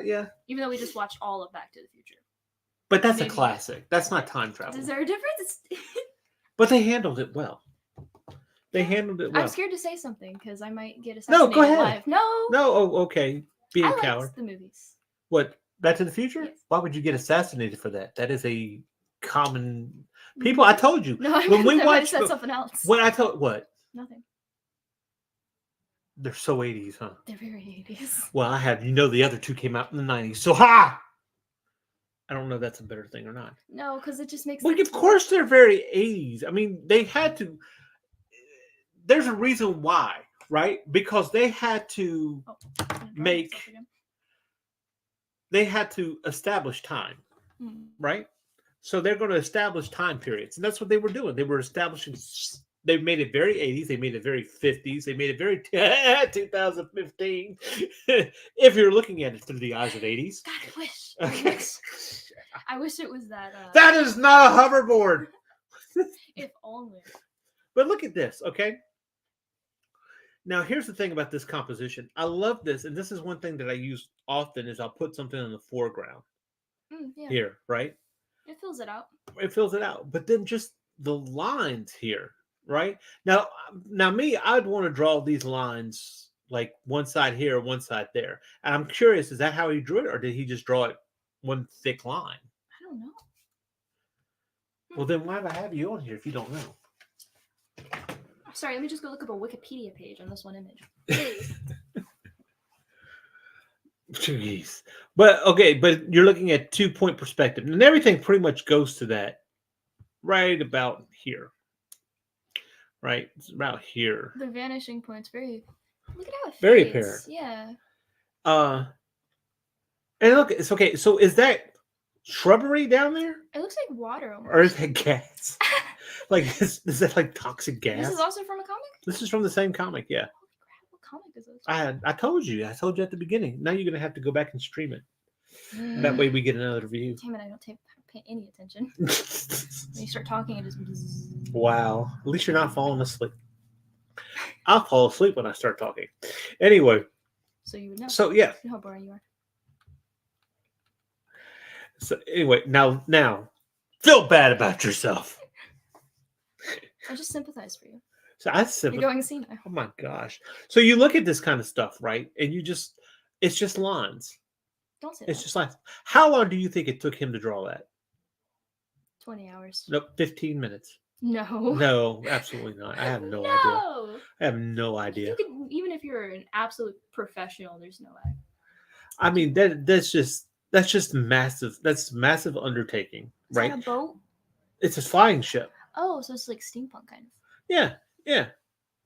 yeah. Even though we just watched all of Back to the Future. But that's Maybe. a classic. That's not time travel. Is there a difference? But they handled it well. They handled it well. I'm scared to say something because I might get No, assassinated go ahead. live. No. No, okay. Be a I coward. liked the movies. What? Back to the Future? Yes. Why would you get assassinated for that? That is a common people. I told you. No, I when we might have watched said something else. when I told what? Nothing. They're so 80s, huh? They're very 80s. Well, the other two came out in the 90s. So ha! I don't know if that's a better thing or not. No, because it just makes Well, sense. of course they're very 80s. I mean, they had to. There's a reason why, right? Because they had to they had to establish time, right? So they're going to establish time periods. And that's what they were doing. They were establishing, they made it very 80s. They made it very 50s. They made it very 2015. If you're looking at it through the eyes of 80s. God, I wish. Okay. I wish it was that. That is not a hoverboard. If only. But look at this, okay? Now, here's the thing about this composition. I love this, and this is one thing that I use often is I'll put something in the foreground Yeah. here, right? It fills it out. It fills it out. But then just the lines here, right? Now me, I'd want to draw these lines like one side here, one side there. And I'm curious, is that how he drew it, or did he just draw it one thick line? I don't know. Well, then why do I have you on here if you don't know? Sorry, let me just go look up a Wikipedia page on this one image. Please. Jeez. But okay, but you're looking at 2-point perspective, and everything pretty much goes to that right about here. Right? It's about here. The vanishing point's very. Look at how it Very fades. apparent. Yeah. And look, it's okay. So is that shrubbery down there? It looks like water almost. Or is that gas? Like, is that like toxic gas? This is also from a comic? This is from the same comic, yeah. Holy crap, what comic is this? I told you at the beginning. Now you're gonna have to go back and stream it. That way we get another view. Damn it, I don't pay any attention. When you start talking, it just. Wow. At least you're not falling asleep. I'll fall asleep when I start talking. Anyway, So you would know. so yeah. You know how boring you are. So anyway, now feel bad about yourself. I just sympathize for you. So I You're sympathize. going senile. Oh my gosh. So you look at this kind of stuff, right? And it's just lines. Don't say It's that. just lines. How long do you think it took him to draw that? 20 hours. Nope, 15 minutes. No. No, absolutely not. I have no idea. No. I have no idea. You could, even if you're an absolute professional, there's no way. I mean, that's just massive. That's massive undertaking, Is right? that a boat? It's a flying ship. Oh, so it's like steampunk kind of. Yeah.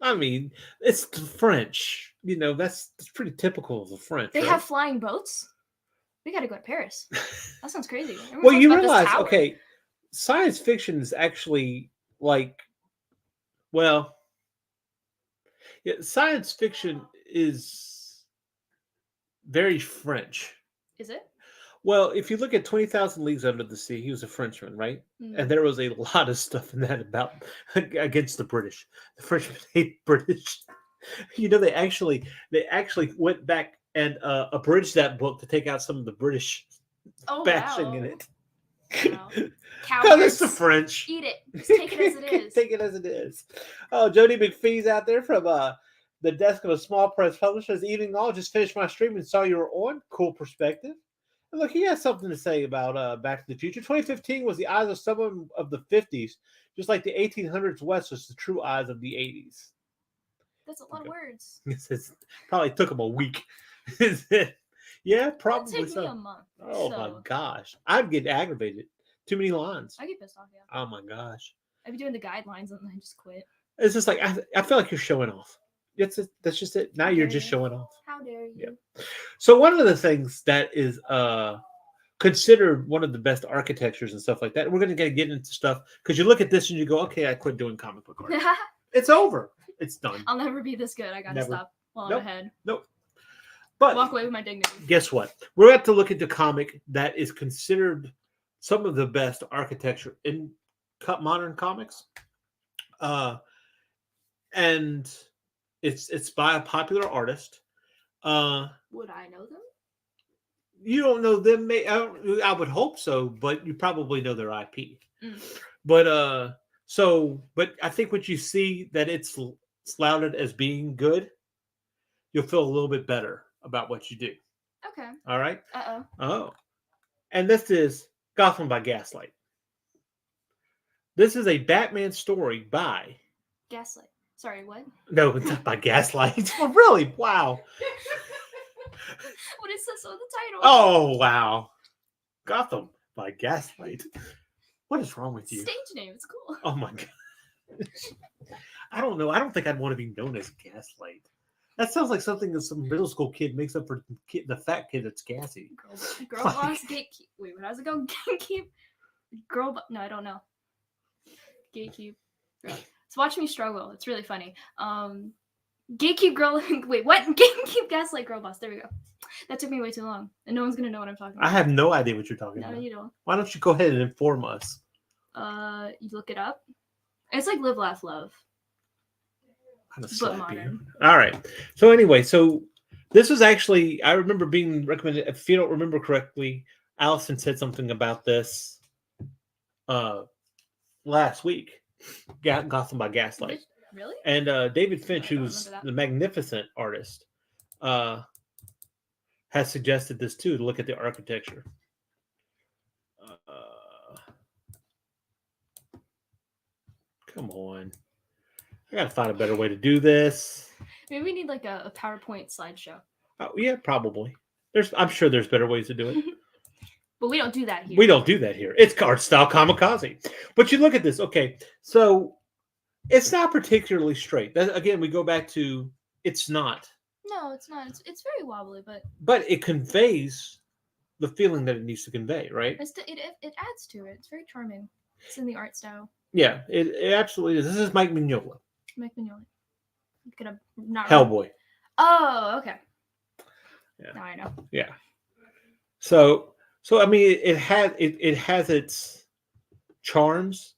I mean, it's the French. You know, that's pretty typical of the French. They right? have flying boats? We gotta go to Paris. That sounds crazy. Everyone Well, talks you about this realize, tower. okay, science fiction is actually like, well, yeah, science fiction is very French. Is it? Well, if you look at 20,000 Leagues Under the Sea, he was a Frenchman, right? Mm. And there was a lot of stuff in that about against the British. The Frenchmen hate British. You know, they actually went back and abridged that book to take out some of the British Oh, bashing wow. in it. Wow. Because it's the Cowards. French. Eat it. Just take it as it is. Take it as it is. Oh, Jody McPhee's out there from the desk of a small press publisher. This evening, all just finished my stream and saw you were on. Cool perspective. Look, he has something to say about Back to the Future. 2015 was the eyes of someone of the 50s, just like the 1800s West was the true eyes of the 80s. That's a lot of Okay. words. It probably took him a week. Yeah, It'd probably take me so. a month. Oh my so gosh, I'd get aggravated. Too many lines. I get pissed off. Yeah, Oh my gosh, I'd be doing the guidelines and then I just quit. it's just like I feel like you're showing off. That's just it. Now How you're dare just you. showing off. How dare you? Yeah. So one of the things that is considered one of the best architectures and stuff like that. We're going to get into stuff because you look at this and you go, okay, I quit doing comic book art. It's over. It's done. I'll never be this good. I gotta Never. stop while Nope. I'm ahead. Nope. But Walk away with my dignity. guess what? We're about to look at the comic that is considered some of the best architecture in modern comics. And it's by a popular artist. Would I know them? You don't know them. I would hope so, but you probably know their IP. Mm. But but I think what you see that it's slouted as being good, you'll feel a little bit better about what you do. Okay. All right. Uh-oh. Oh, and this is Gotham by Gaslight. This is a Batman story by Gaslight. Sorry, what? no, it's not by Gaslight. Well, really? Wow. What is this on the title? Oh, wow. Gotham by Gaslight. What is wrong with you? Stage name. It's cool. Oh my god. I don't know. I don't think I'd want to be known as Gaslight. That sounds like something that some middle school kid makes up for the fat kid that's gassy. Girl boss gatekeep. Wait, how does it go? Gatekeep. No, I don't know. Gatekeep. So watch me struggle. It's really funny. Gatekeep girl. Wait, what? Gatekeep gaslight girl boss. There we go. That took me way too long, and no one's gonna know what I'm talking I about. have no idea what you're talking No, about. you don't. Why don't you go ahead and inform us? You look it up. It's like Live, Laugh, Love. I'm gonna But slap you. modern. All right. So anyway, so this was actually I remember being recommended. If you don't remember correctly, Allison said something about this last week. Gotham by Gaslight. Really? And David Finch, I don't who's remember that. the magnificent artist, has suggested this too to look at the architecture. Come on. I gotta find a better way to do this. Maybe we need like a PowerPoint slideshow. Oh, yeah, probably. I'm sure there's better ways to do it. But we don't do that here. We don't do that here. It's art style kamikaze. But you look at this. Okay, so it's not particularly straight. Again, we go back to it's not. No, it's not. It's very wobbly, But it conveys the feeling that it needs to convey, right? it adds to it. It's very charming. It's in the art style. Yeah, it absolutely is. This is Mike Mignola, Mike Mignola. Gonna not Hellboy. Oh, okay. Yeah. Now I know. Yeah. So I mean, it has its charms,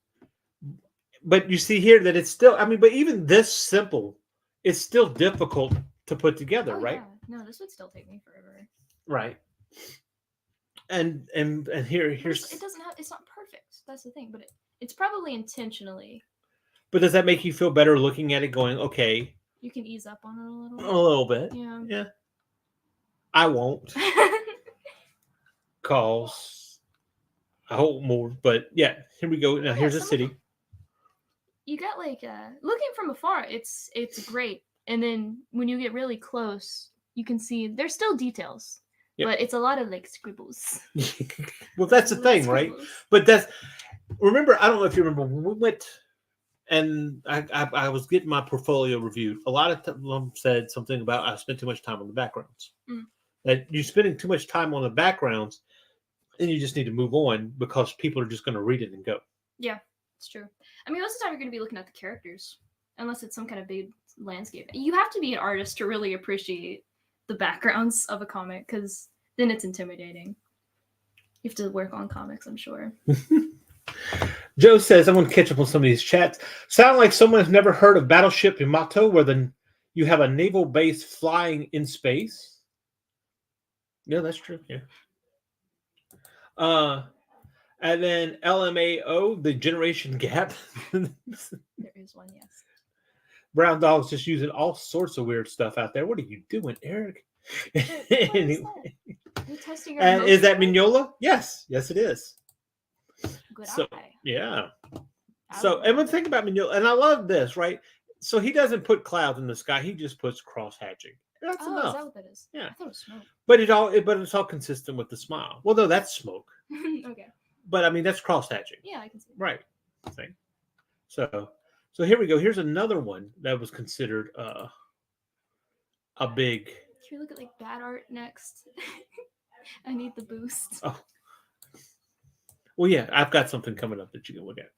but you see here that it's still. I mean, but even this simple, it's still difficult to put together, Oh, right? yeah. No, this would still take me forever. Right. And here's. It doesn't have. It's not perfect. That's the thing. But it's probably intentionally. But does that make you feel better looking at it, going, okay, You can ease up on it a a little. little bit? Yeah. Yeah. I won't, cause I hope more. But yeah, here we go. Now Yeah, here's a some of city. them- You got like looking from afar, it's great, and then when you get really close, you can see there's still details, Yep. but it's a lot of like scribbles. Well, that's the Little thing, right? scribbles. But remember, I don't know if you remember when we went and I was getting my portfolio reviewed. A lot of them said something about I spent too much time on the backgrounds. Mm. That you're spending too much time on the backgrounds, and you just need to move on because people are just going to read it and go. Yeah, it's true. I mean, most of the time you're going to be looking at the characters, unless it's some kind of big landscape. You have to be an artist to really appreciate the backgrounds of a comic, because then it's intimidating. You have to work on comics, I'm sure. Joe says, I'm going to catch up on some of these chats. Sound like someone has never heard of Battleship Yamato, where you have a naval base flying in space. Yeah, that's true. Yeah. And then LMAO, the generation gap. There is one, yes. Brown Dog's just using all sorts of weird stuff out there. What are you doing, Eric? What is Anyway. that? You're testing your And is that emotions? Mignola? Yes, yes, it is. Good So eye. yeah. I So would and love when think about Mignola, and I love this, right? So he doesn't put clouds in the sky; he just puts cross hatching. That's Oh, is enough. that what that is? Yeah. I thought it was smoke. But but it's all consistent with the smile. Well, no, that's smoke. Okay. But I mean, that's cross hatching, Yeah, I can see. right? See? So, so here we go. Here's another one that was considered a big. Can we look at like bad art next? I need the boost. Oh, well, yeah, I've got something coming up that you can look at.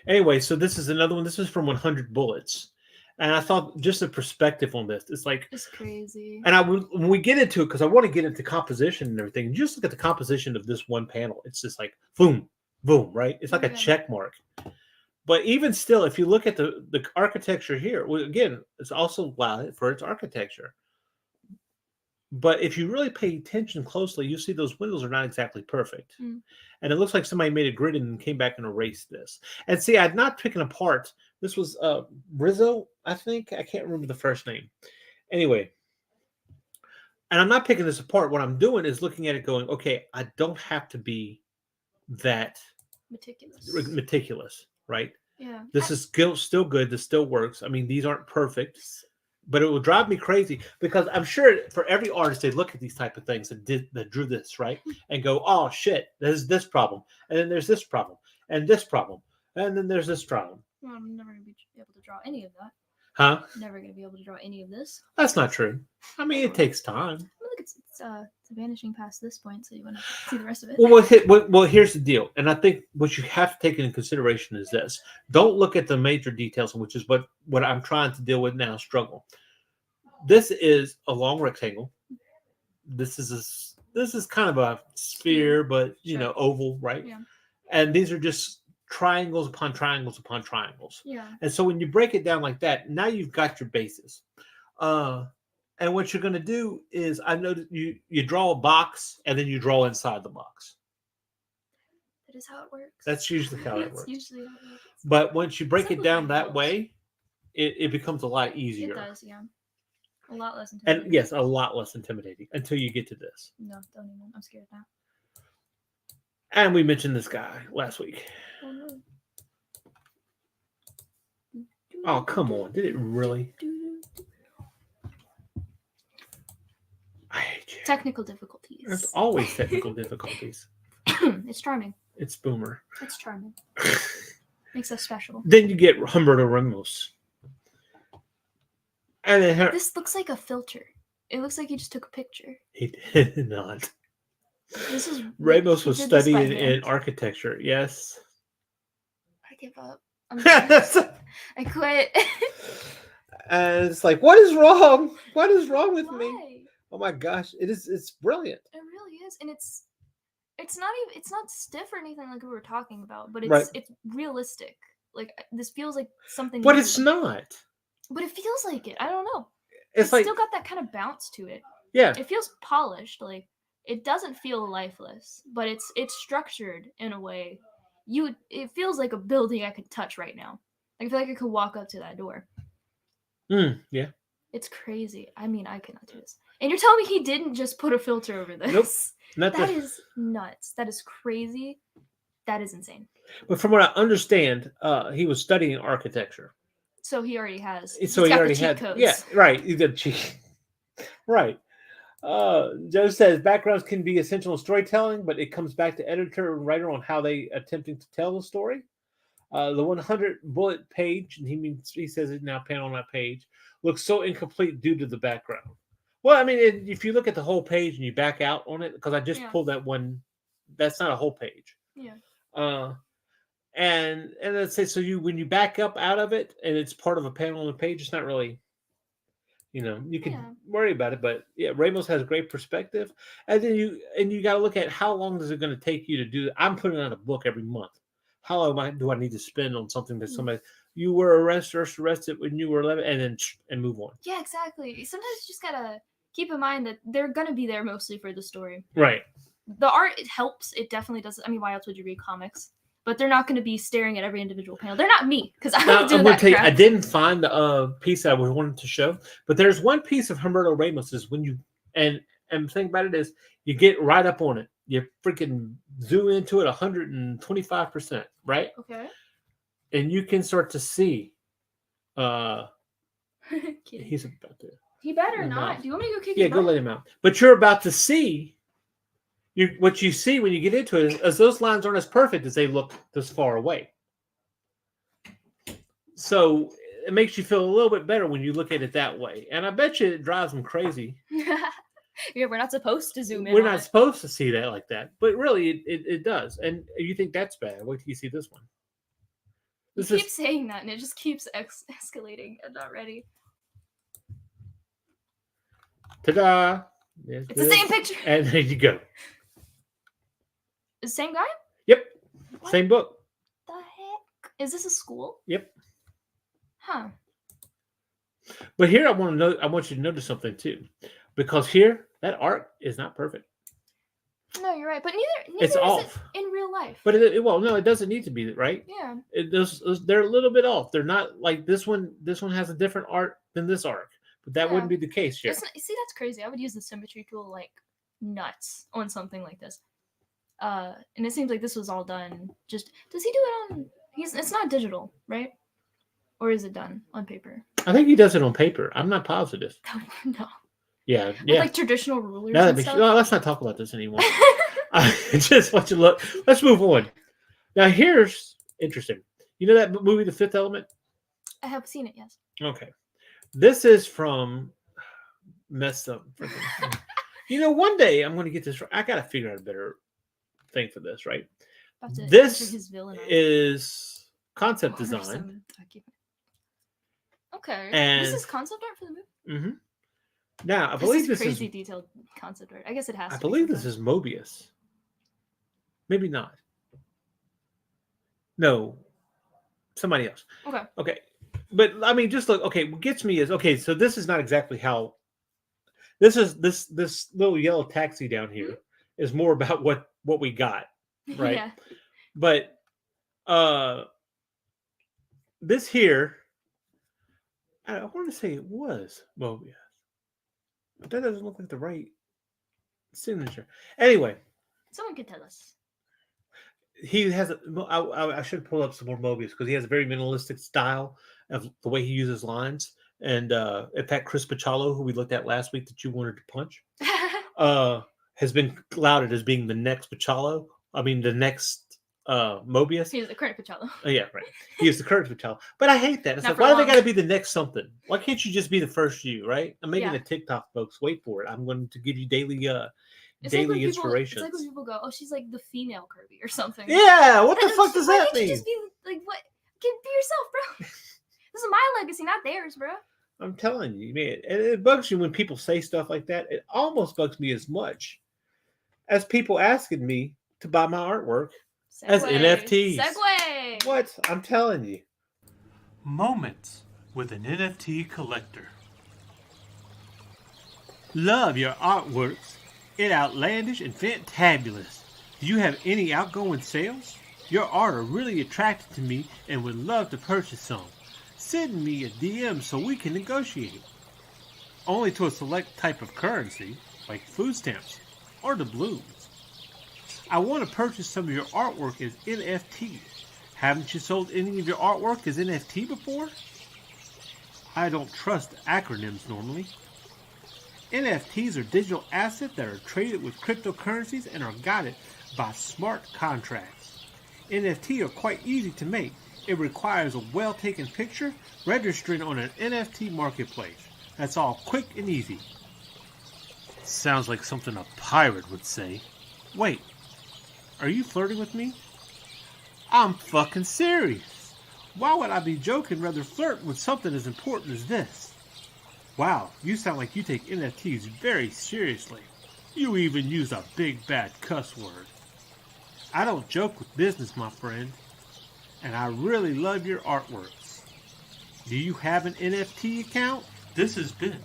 Anyway, so this is another one. This is from 100 Bullets, and I thought just the perspective on this. It's like, It's crazy. and when we get into it, because I want to get into composition and everything. Just look at the composition of this one panel. It's just like boom, boom, right? It's like a Yeah. check mark. But even still, if you look at the architecture here, well, again, it's also valid for its architecture. But if you really pay attention closely, you see those windows are not exactly perfect. Mm. And it looks like somebody made a grid and came back and erased this. And see, I'd not picking apart. This was Rizzo, I think. I can't remember the first name. Anyway, and I'm not picking this apart. What I'm doing is looking at it going, okay, I don't have to be that meticulous, right? Yeah. This is still good. This still works. I mean, these aren't perfect, but it will drive me crazy because I'm sure for every artist, they look at these type of things that drew this, right? And go, oh shit, there's this problem. And then there's this problem and this problem. And then there's this problem. Well, I'm never gonna be able to draw any of that. Huh? Never gonna be able to draw any of this. That's not true. I mean, it takes time. Well, look, it's vanishing past this point, so you want to see the rest of it. Well, here's the deal. And I think what you have to take into consideration is this. Don't look at the major details, which is what I'm trying to deal with now, struggle. This is a long rectangle. This is kind of a sphere, but Sure. oval, right? Yeah. And these are just triangles upon triangles upon triangles. Yeah. And so when you break it down like that, now you've got your bases. And what you're going to do is, I know that you draw a box and then you draw inside the box. That is how it works. That's usually how it That's works. usually how it works. But once you break it down Simplifying that helps. way, it becomes a lot easier. It does, yeah. A lot less And intimidating. yes, a lot less intimidating until you get to this. No, don't even. I'm scared now. And we mentioned this guy last week. Oh, no. Oh, come on. Did it really? I hate you. Technical difficulties. There's always technical difficulties. It's charming. It's Boomer. It's charming. Makes us special. Then you get Humberto Ramos. And then This looks like a filter. It looks like he just took a picture. he did not. This is Ramos he was did this by studying in hand. architecture. Yes. I give up. I'm done. I quit. And it's like, what is wrong? What is wrong with me? Why? Oh my gosh, it's brilliant. It really is, and it's not even it's not stiff or anything like we were talking about, but it's Right. it's realistic. Like this feels like something. But new. it's not. But it feels like it. I don't know. It's like, still got that kind of bounce to it. yeah, It feels polished. Like it doesn't feel lifeless, but it's structured in a way. It feels like a building I could touch right now. Like, I feel like I could walk up to that door. yeah. It's crazy. I mean, I cannot do this. And you're telling me he didn't just put a filter over this? Nope. Not That the, is nuts. That is crazy. That is insane. but from what I understand, he was studying architecture. So he already has. So he got already the cheat had, codes. yeah, right. He did cheat. Right. Joe says backgrounds can be essential in storytelling, but it comes back to editor and writer on how they attempting to tell the story. The 100 bullet page, and he says it now, panel on that page, looks so incomplete due to the background. Well, I mean, if you look at the whole page and you back out on it, because I just Yeah. pulled that one, that's not a whole page. Yeah. And let's say, so when you back up out of it and it's part of a panel on the page, it's not really, you can Yeah. worry about it, but yeah, Ramos has great perspective. And then you got to look at how long is it going to take you to do that. I'm putting out a book every month. How long do I need to spend on something that somebody, you were arrested when you were 11 and move on. Yeah, exactly. Sometimes you just gotta keep in mind that they're gonna be there mostly for the story. Right. The art, it helps. It definitely does. I mean, why else would you read comics? But they're not gonna be staring at every individual panel. They're not me, because I Now, don't do I'm going that to tell you, crap. I didn't find the piece I wanted to show, but there's one piece of Humberto Ramos is when you, and And the thing about it is, you get right up on it. You freaking zoom into it 125%, right? Okay. And you can start to see. Kidding. He's about to. He better in the not. mouth. Do you want me to go kick Yeah, his go butt? let him out. But you're about to see. What you see when you get into it is those lines aren't as perfect as they look this far away. So it makes you feel a little bit better when you look at it that way. And I bet you it drives them crazy. Yeah, we're not supposed to zoom in. We're on not it. supposed to see that like that, but really it does. And you think that's bad. Wait till you see this one. You This keep is saying that, and it just keeps escalating. I'm not ready. ta-da. There's It's the this. same picture. And there you go. The same guy? Yep. What Same book. the heck? Is this a school? Yep. Huh. But here I want you to notice something too. Because here, that art is not perfect. No, you're right. But neither It's is off. it in real life. But no, it doesn't need to be, right? yeah. They're a little bit off. They're not like this one. This one has a different art than this arc. But that Yeah. wouldn't be the case here. See, that's crazy. I would use the symmetry tool like nuts on something like this. And it seems like this was all done. Does he do it on? It's not digital, right? Or is it done on paper? I think he does it on paper. I'm not positive. No. Yeah, With yeah. like traditional rulers Now that and makes, stuff. no, let's not talk about this anymore. I just want you to look. Let's move on. Now, here's interesting. You know that movie, The Fifth Element? I have seen it, yes. Okay. This is from messed up. One day I'm going to get this right. I got to figure out a better thing for this, right? About to This enter his villain arc. is concept Water design. summon document. Okay. And- this is concept art for the movie? hmm Now, I believe this this is crazy is. detailed concept art. I guess it has I to believe be this is Mobius. Maybe not. No, somebody else. Okay. Okay, but I mean, just look. Okay, what gets me is okay. So this is not exactly how. This is this little yellow taxi down here is more about what we got, right? Yeah. But this here, I want to say it was Mobius, but that doesn't look like the right signature. Anyway, Someone could tell us. he has. I should pull up some more Mobius because he has a very minimalistic style of the way he uses lines. And in fact, Chris Pachalo, who we looked at last week, that you wanted to punch, has been lauded as being the next Pachalo. I mean, the next Mobius. He's the current Pachalo. Oh, yeah, right. He is the current Pachalo. But I hate that. It's Not like, for why do they long. got to be the next something? Why can't you just be the first you, right? I'm making Yeah. a TikTok, folks. Wait for it. I'm going to give you daily It's like when daily people, inspirations. It's like when people go, "Oh, she's like the female Kirby or something." Yeah, what the And fuck it's does like, why that can't you mean? just be like, what? Be yourself, bro. This is my legacy, not theirs, bro. I'm telling you, man, it bugs you when people say stuff like that. It almost bugs me as much as people asking me to buy my artwork as NFTs. Segway. What? I'm telling you. Moments with an NFT collector. Love your artworks. It's outlandish and fantabulous. Do you have any outgoing sales? Your art are really attracted to me and would love to purchase some. Send me a DM so we can negotiate. Only to a select type of currency, like food stamps or doubloons. I want to purchase some of your artwork as NFT. Haven't you sold any of your artwork as NFT before? I don't trust acronyms normally. NFTs are digital assets that are traded with cryptocurrencies and are guided by smart contracts. NFT are quite easy to make. It requires a well-taken picture, registering on an NFT marketplace. That's all quick and easy. Sounds like something a pirate would say. Wait, are you flirting with me? I'm fucking serious. Why would I be joking rather flirt with something as important as this? Wow, you sound like you take NFTs very seriously. You even use a big bad cuss word. I don't joke with business, my friend. And I really love your artworks. Do you have an NFT account? This has been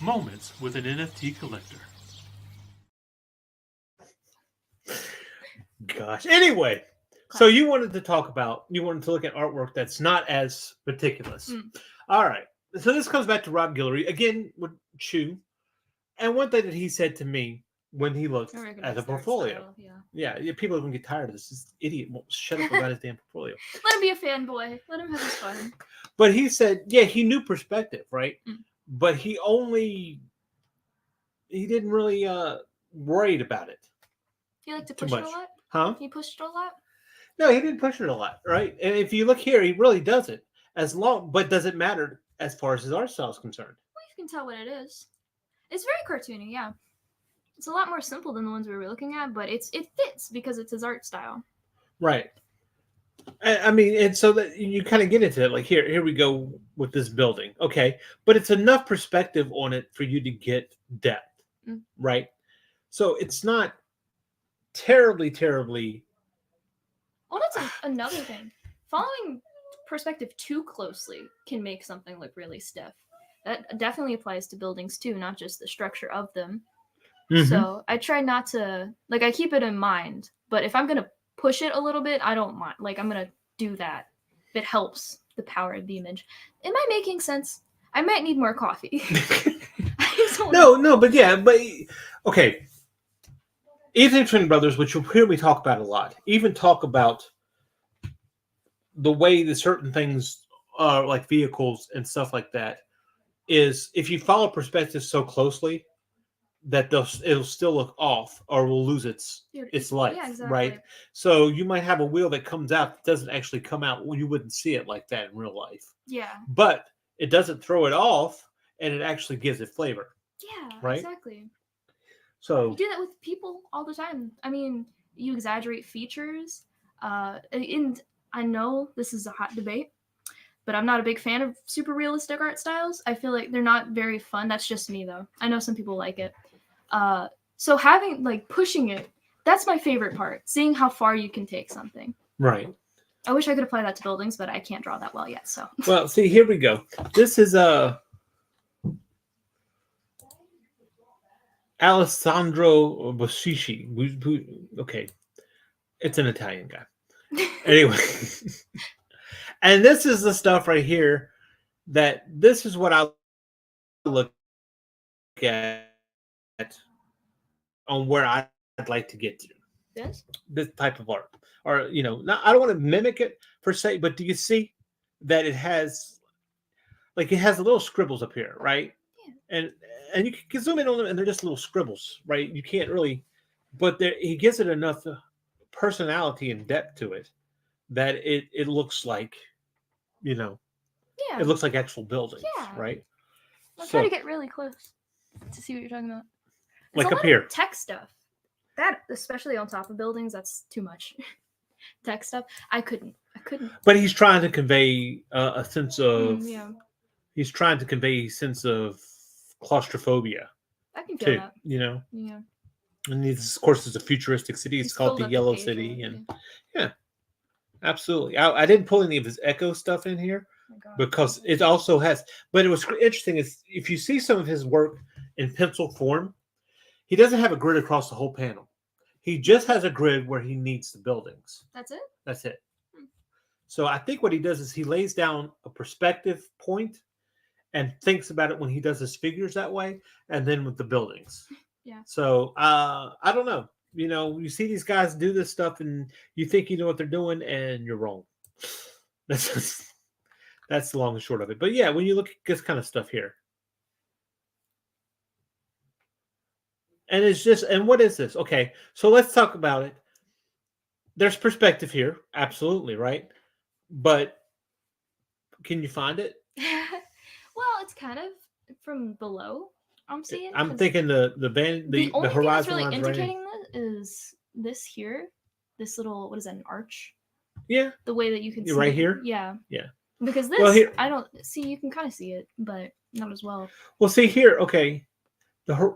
Moments with an NFT Collector. Gosh. Anyway, so you wanted to look at artwork that's not as meticulous. Mm. All right. So this comes back to Rob Guillory again with Chew, And one thing that he said to me when he looked I at recognize the the art portfolio, style, yeah. yeah, people are gonna get tired of this idiot won't shut up about his damn portfolio. Let him be a fanboy. Let him have his fun. But he said, yeah, he knew perspective, right? Mm. But he didn't really worried about it He liked to too push it a much, lot. huh? He pushed it a lot. No, he didn't push it a lot, right? And if you look here, he really doesn't. But does it matter as far as his art style is concerned? Well, you can tell what it is. It's very cartoony, yeah. It's a lot more simple than the ones we were looking at, but it fits because it's his art style. Right. I mean, and so that you kind of get into it. Like here we go with this building, okay, but it's enough perspective on it for you to get depth, Mm. right? So it's not terribly. Well, that's another thing. Following perspective too closely can make something look really stiff. That definitely applies to buildings too, not just the structure of them. Mhm. So I try not to I keep it in mind, but if I'm gonna push it a little bit, I don't mind. Like I'm gonna do that. If it helps the power of the image. Am I making sense? I might need more coffee. I just don't know. No, but yeah, but okay. Ethan Twin Brothers, which you'll hear me talk about a lot, even talk about the way that certain things are like vehicles and stuff like that, is if you follow perspective so closely that it'll still look off or will lose its life, Yeah, exactly. right? So you might have a wheel that comes out that doesn't actually come out. Well, you wouldn't see it like that in real life. Yeah. But it doesn't throw it off, and it actually gives it flavor. Yeah, Right? exactly. So You do that with people all the time. I mean, you exaggerate features. And I know this is a hot debate, but I'm not a big fan of super realistic art styles. I feel like they're not very fun. That's just me, though. I know some people like it. So having pushing it, that's my favorite part. Seeing how far you can take something. right. I wish I could apply that to buildings, but I can't draw that well yet. So Well, see, here we go. This is Alessandro Boschici. Okay, it's an Italian guy. Anyway, and this is the stuff right here this is what I look at on where I'd like to get to. This type of art, or not, I don't want to mimic it per se, but do you see that it has little scribbles up here, right? Yeah. And you can zoom in on them, and they're just little scribbles, right? You can't really, but he gives it enough personality and depth to it that it looks like, Yeah. it looks like actual buildings, Yeah. right? I'll try to get really close to see what you're talking about. It's like a up lot here. of tech stuff. That, especially on top of buildings, that's too much. Tech stuff. I couldn't. But he's trying to convey a sense of. Yeah. He's trying to convey a sense of claustrophobia I can feel too. that. Yeah. And Of course, it's a futuristic city. It's called the Yellow City, and yeah, absolutely. I didn't pull any of his Echo stuff in here because it also has. But it was interesting is if you see some of his work in pencil form, he doesn't have a grid across the whole panel. He just has a grid where he needs the buildings. That's it? That's it. So I think what he does is he lays down a perspective point and thinks about it when he does his figures that way, and then with the buildings. Yeah. So I don't know. You see these guys do this stuff, and you think you know what they're doing, and you're wrong. That's the long and short of it. But yeah, when you look at this kind of stuff here, and it's just, and what is this? Okay, so let's talk about it. There's perspective here, absolutely, right? But can you find it? Well, it's kind of from below. I'm seeing. I'm thinking the only thing that's horizon really lines right here. indicating this is this here, this little, what is that, an arch? Yeah. The way that you can see Right it. here? Yeah. Yeah. Because this, Well, here- I don't see. You can kind of see it, but not as well. Well, see here. Okay,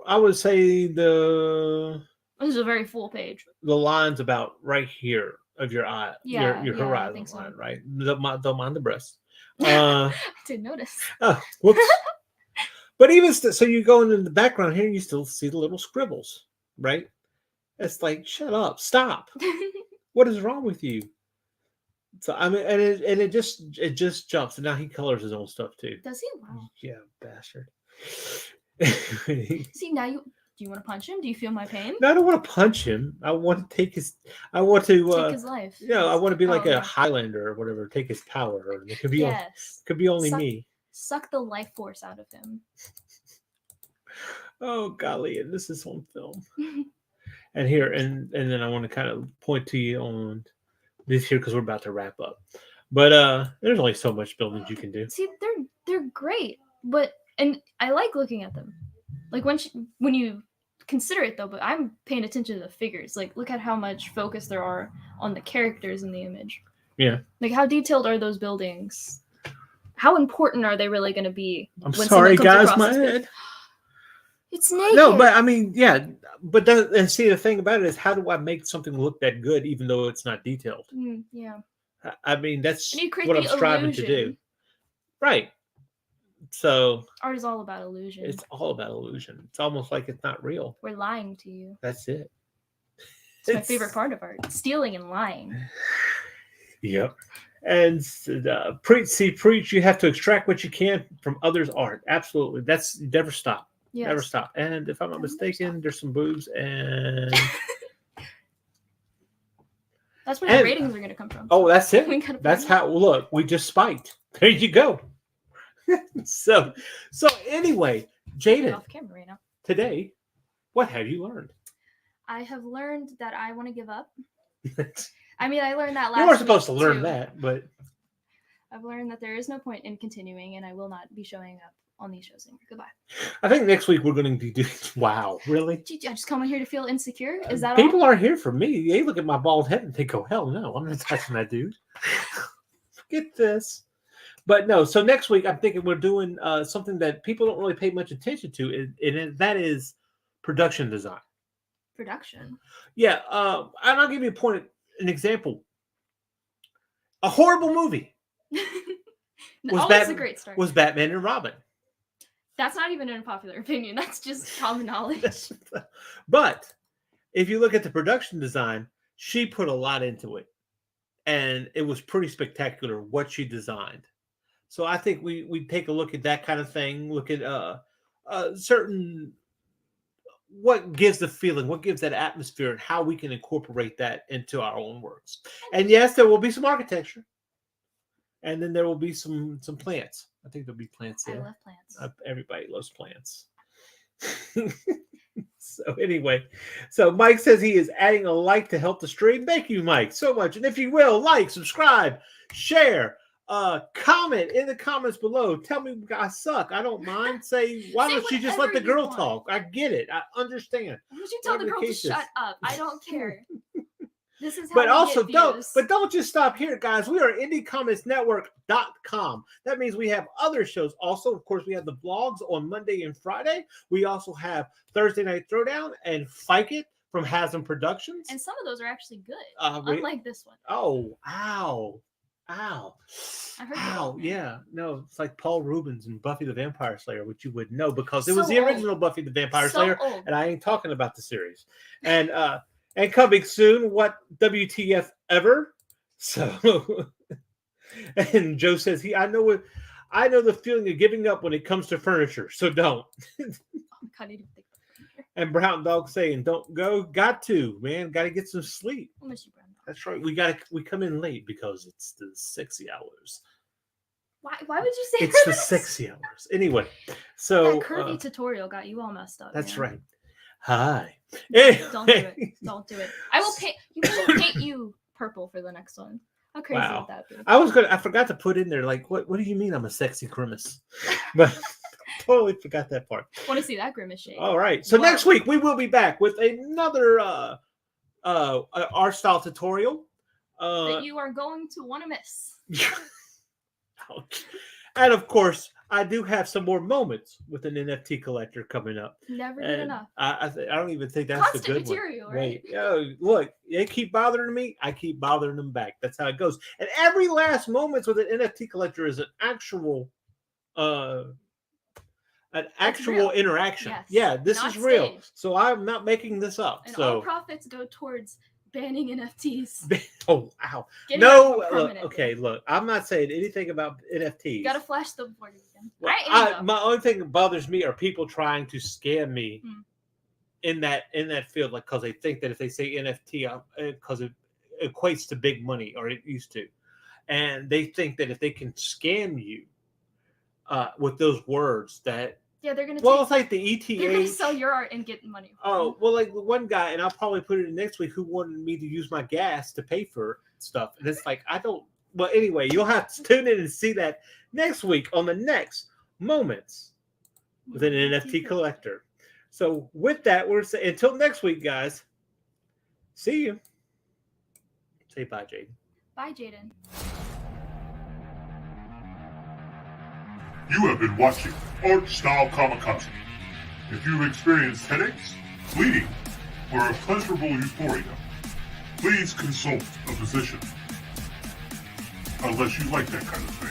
I would say the This is a very full page. line's about right here of your eye. Yeah, your yeah, I horizon think so. line, right? Don't mind the breast. I didn't notice. Oh, whoops. But even so, you go into the background here, you still see the little scribbles, right? It's like, shut up, stop. What is wrong with you? So I mean, and it just jumps. And now he colors his own stuff too. Does he? Wow. Yeah, bastard. See, now do you want to punch him? Do you feel my pain? No, I don't want to punch him. I want to take his. I want to. Take his life. I want to be like Oh, a yeah. Highlander or whatever. Take his power. Or it could be. Yes. Could be only Suck- me. Suck the life force out of him. Oh golly! And this is on film. And here, and then I want to kind of point to you on this here because we're about to wrap up. But there's only so much buildings you can do. See, they're great, and I like looking at them. Like when you consider it though, but I'm paying attention to the figures. Like, look at how much focus there are on the characters in the image. Yeah. Like, how detailed are those buildings? How important are they really going to be? I'm when sorry, someone comes guys. across My this picture? head. It's naked. No, but I mean, yeah. But and see, the thing about it is, how do I make something look that good, even though it's not detailed? Yeah. I mean, that's And you create what I'm the striving to do. illusion. Right. So Art is all about illusion. it's all about illusion. It's almost like it's not real. We're lying to you. That's it. It's my favorite part of art: stealing and lying. Yep. And preach. You have to extract what you can from others' art. Absolutely. That's never stop. Yes. Never stop. And if I'm not Never mistaken, stop. there's some boobs and That's where the And- ratings are going to come from. oh, that's it. We gotta That's find how. Look, we just spiked. There you go. so anyway, Get Jaden, off camera right now. today, what have you learned? I have learned that I want to give up. You I mean, I learned that last weren't supposed to week, learn too. that, but I've learned that there is no point in continuing, and I will not be showing up on these shows anymore. Goodbye. I think next week we're going to be doing. Wow, really? Did I just come in here to feel insecure? Is that People all? aren't here for me. They look at my bald head and think, "Oh hell no, I'm not touching that dude." Forget this. But no. So next week, I'm thinking we're doing something that people don't really pay much attention to, and that is production design. Production. Yeah, and I'll give you an example. A horrible movie Was Always that- a great start. was Batman and Robin. That's not even an unpopular opinion. That's just common knowledge. But if you look at the production design, she put a lot into it, and it was pretty spectacular what she designed. So I think we take a look at that kind of thing. Look at certain what gives the feeling, what gives that atmosphere, and how we can incorporate that into our own works. And yes, there will be some architecture, and then there will be some plants. I think there'll be plants I there. love plants. Everybody loves plants. So anyway, so Mike says he is adding a like to help the stream. Thank you, Mike, so much. And if you will, like, subscribe, share, comment in the comments below. Tell me I suck. I don't mind. Say, why Say don't you just let the whatever you girl want. talk? I get it. I understand. Why don't you tell the whatever the girl to case is. shut up? I don't care. This is how But we also get views. don't just stop here, guys. We are indiecomicsnetwork.com. That means we have other shows. Also, of course, we have the vlogs on Monday and Friday. We also have Thursday Night Throwdown and Fike It from Hasm Productions. And some of those are actually good, We- unlike this one. oh, ow. I heard Ow, that. yeah. No, it's like Paul Rubens and Buffy the Vampire Slayer, which you wouldn't know because it was So the old. original Buffy the Vampire So Slayer. old. And I ain't talking about the series. And coming soon, what WTF ever? So, and Joe says I know the feeling of giving up when it comes to furniture, so don't. Oh, God, I didn't think about that. And Brown Dog saying, don't go. Got to, man. Got to get some sleep. I'll miss you, Brenda. That's right. We come in late because it's the sexy hours. Why would you say It's the this? sexy hours. Anyway, so That curvy tutorial got you all messed up. that's man. right. Hi. Don't do it. Don't do it. I will paint. You can paint you purple for the next one. How crazy Wow. would that be? I forgot to put in there, like, what do you mean I'm a sexy grimace? But totally forgot that part. Want to see that grimace shade? All right. So Wow. next week we will be back with another art style tutorial. That you are going to want to miss. Ouch. And of course, I do have some more moments with an NFT collector coming up. Never good And enough. I don't even think that's Constant the good material, one. right? Wait, look, they keep bothering me. I keep bothering them back. That's how it goes. And every last moments with an NFT collector is an actual real. interaction. Yes. Yeah, this Not is real. staged. So I'm not making this up. And so all profits go towards banning NFTs. Oh, ow. Getting No, rid of them look, permanently. okay, look. I'm not saying anything about NFTs. You gotta flash the board again. Well, Alright, here you go. my only thing that bothers me are people trying to scam me Hmm. in that field, like because they think that if they say NFT, because it equates to big money, or it used to, and they think that if they can scam you with those words, that Yeah, they're gonna well, it's like the they're gonna ETH. sell your art and get money. from Oh, it. well, like the one guy, and I'll probably put it in next week, who wanted me to use my gas to pay for stuff. And it's like, I don't. Well, anyway, you'll have to tune in and see that next week on the next Moments with an NFT collector. So, with that, we're saying until next week, guys. See you. Say bye, Jaden. Bye, Jaden. You have been watching Art Style Kamikaze. If you've experienced headaches, bleeding, or a pleasurable euphoria, please consult a physician. Unless you like that kind of thing.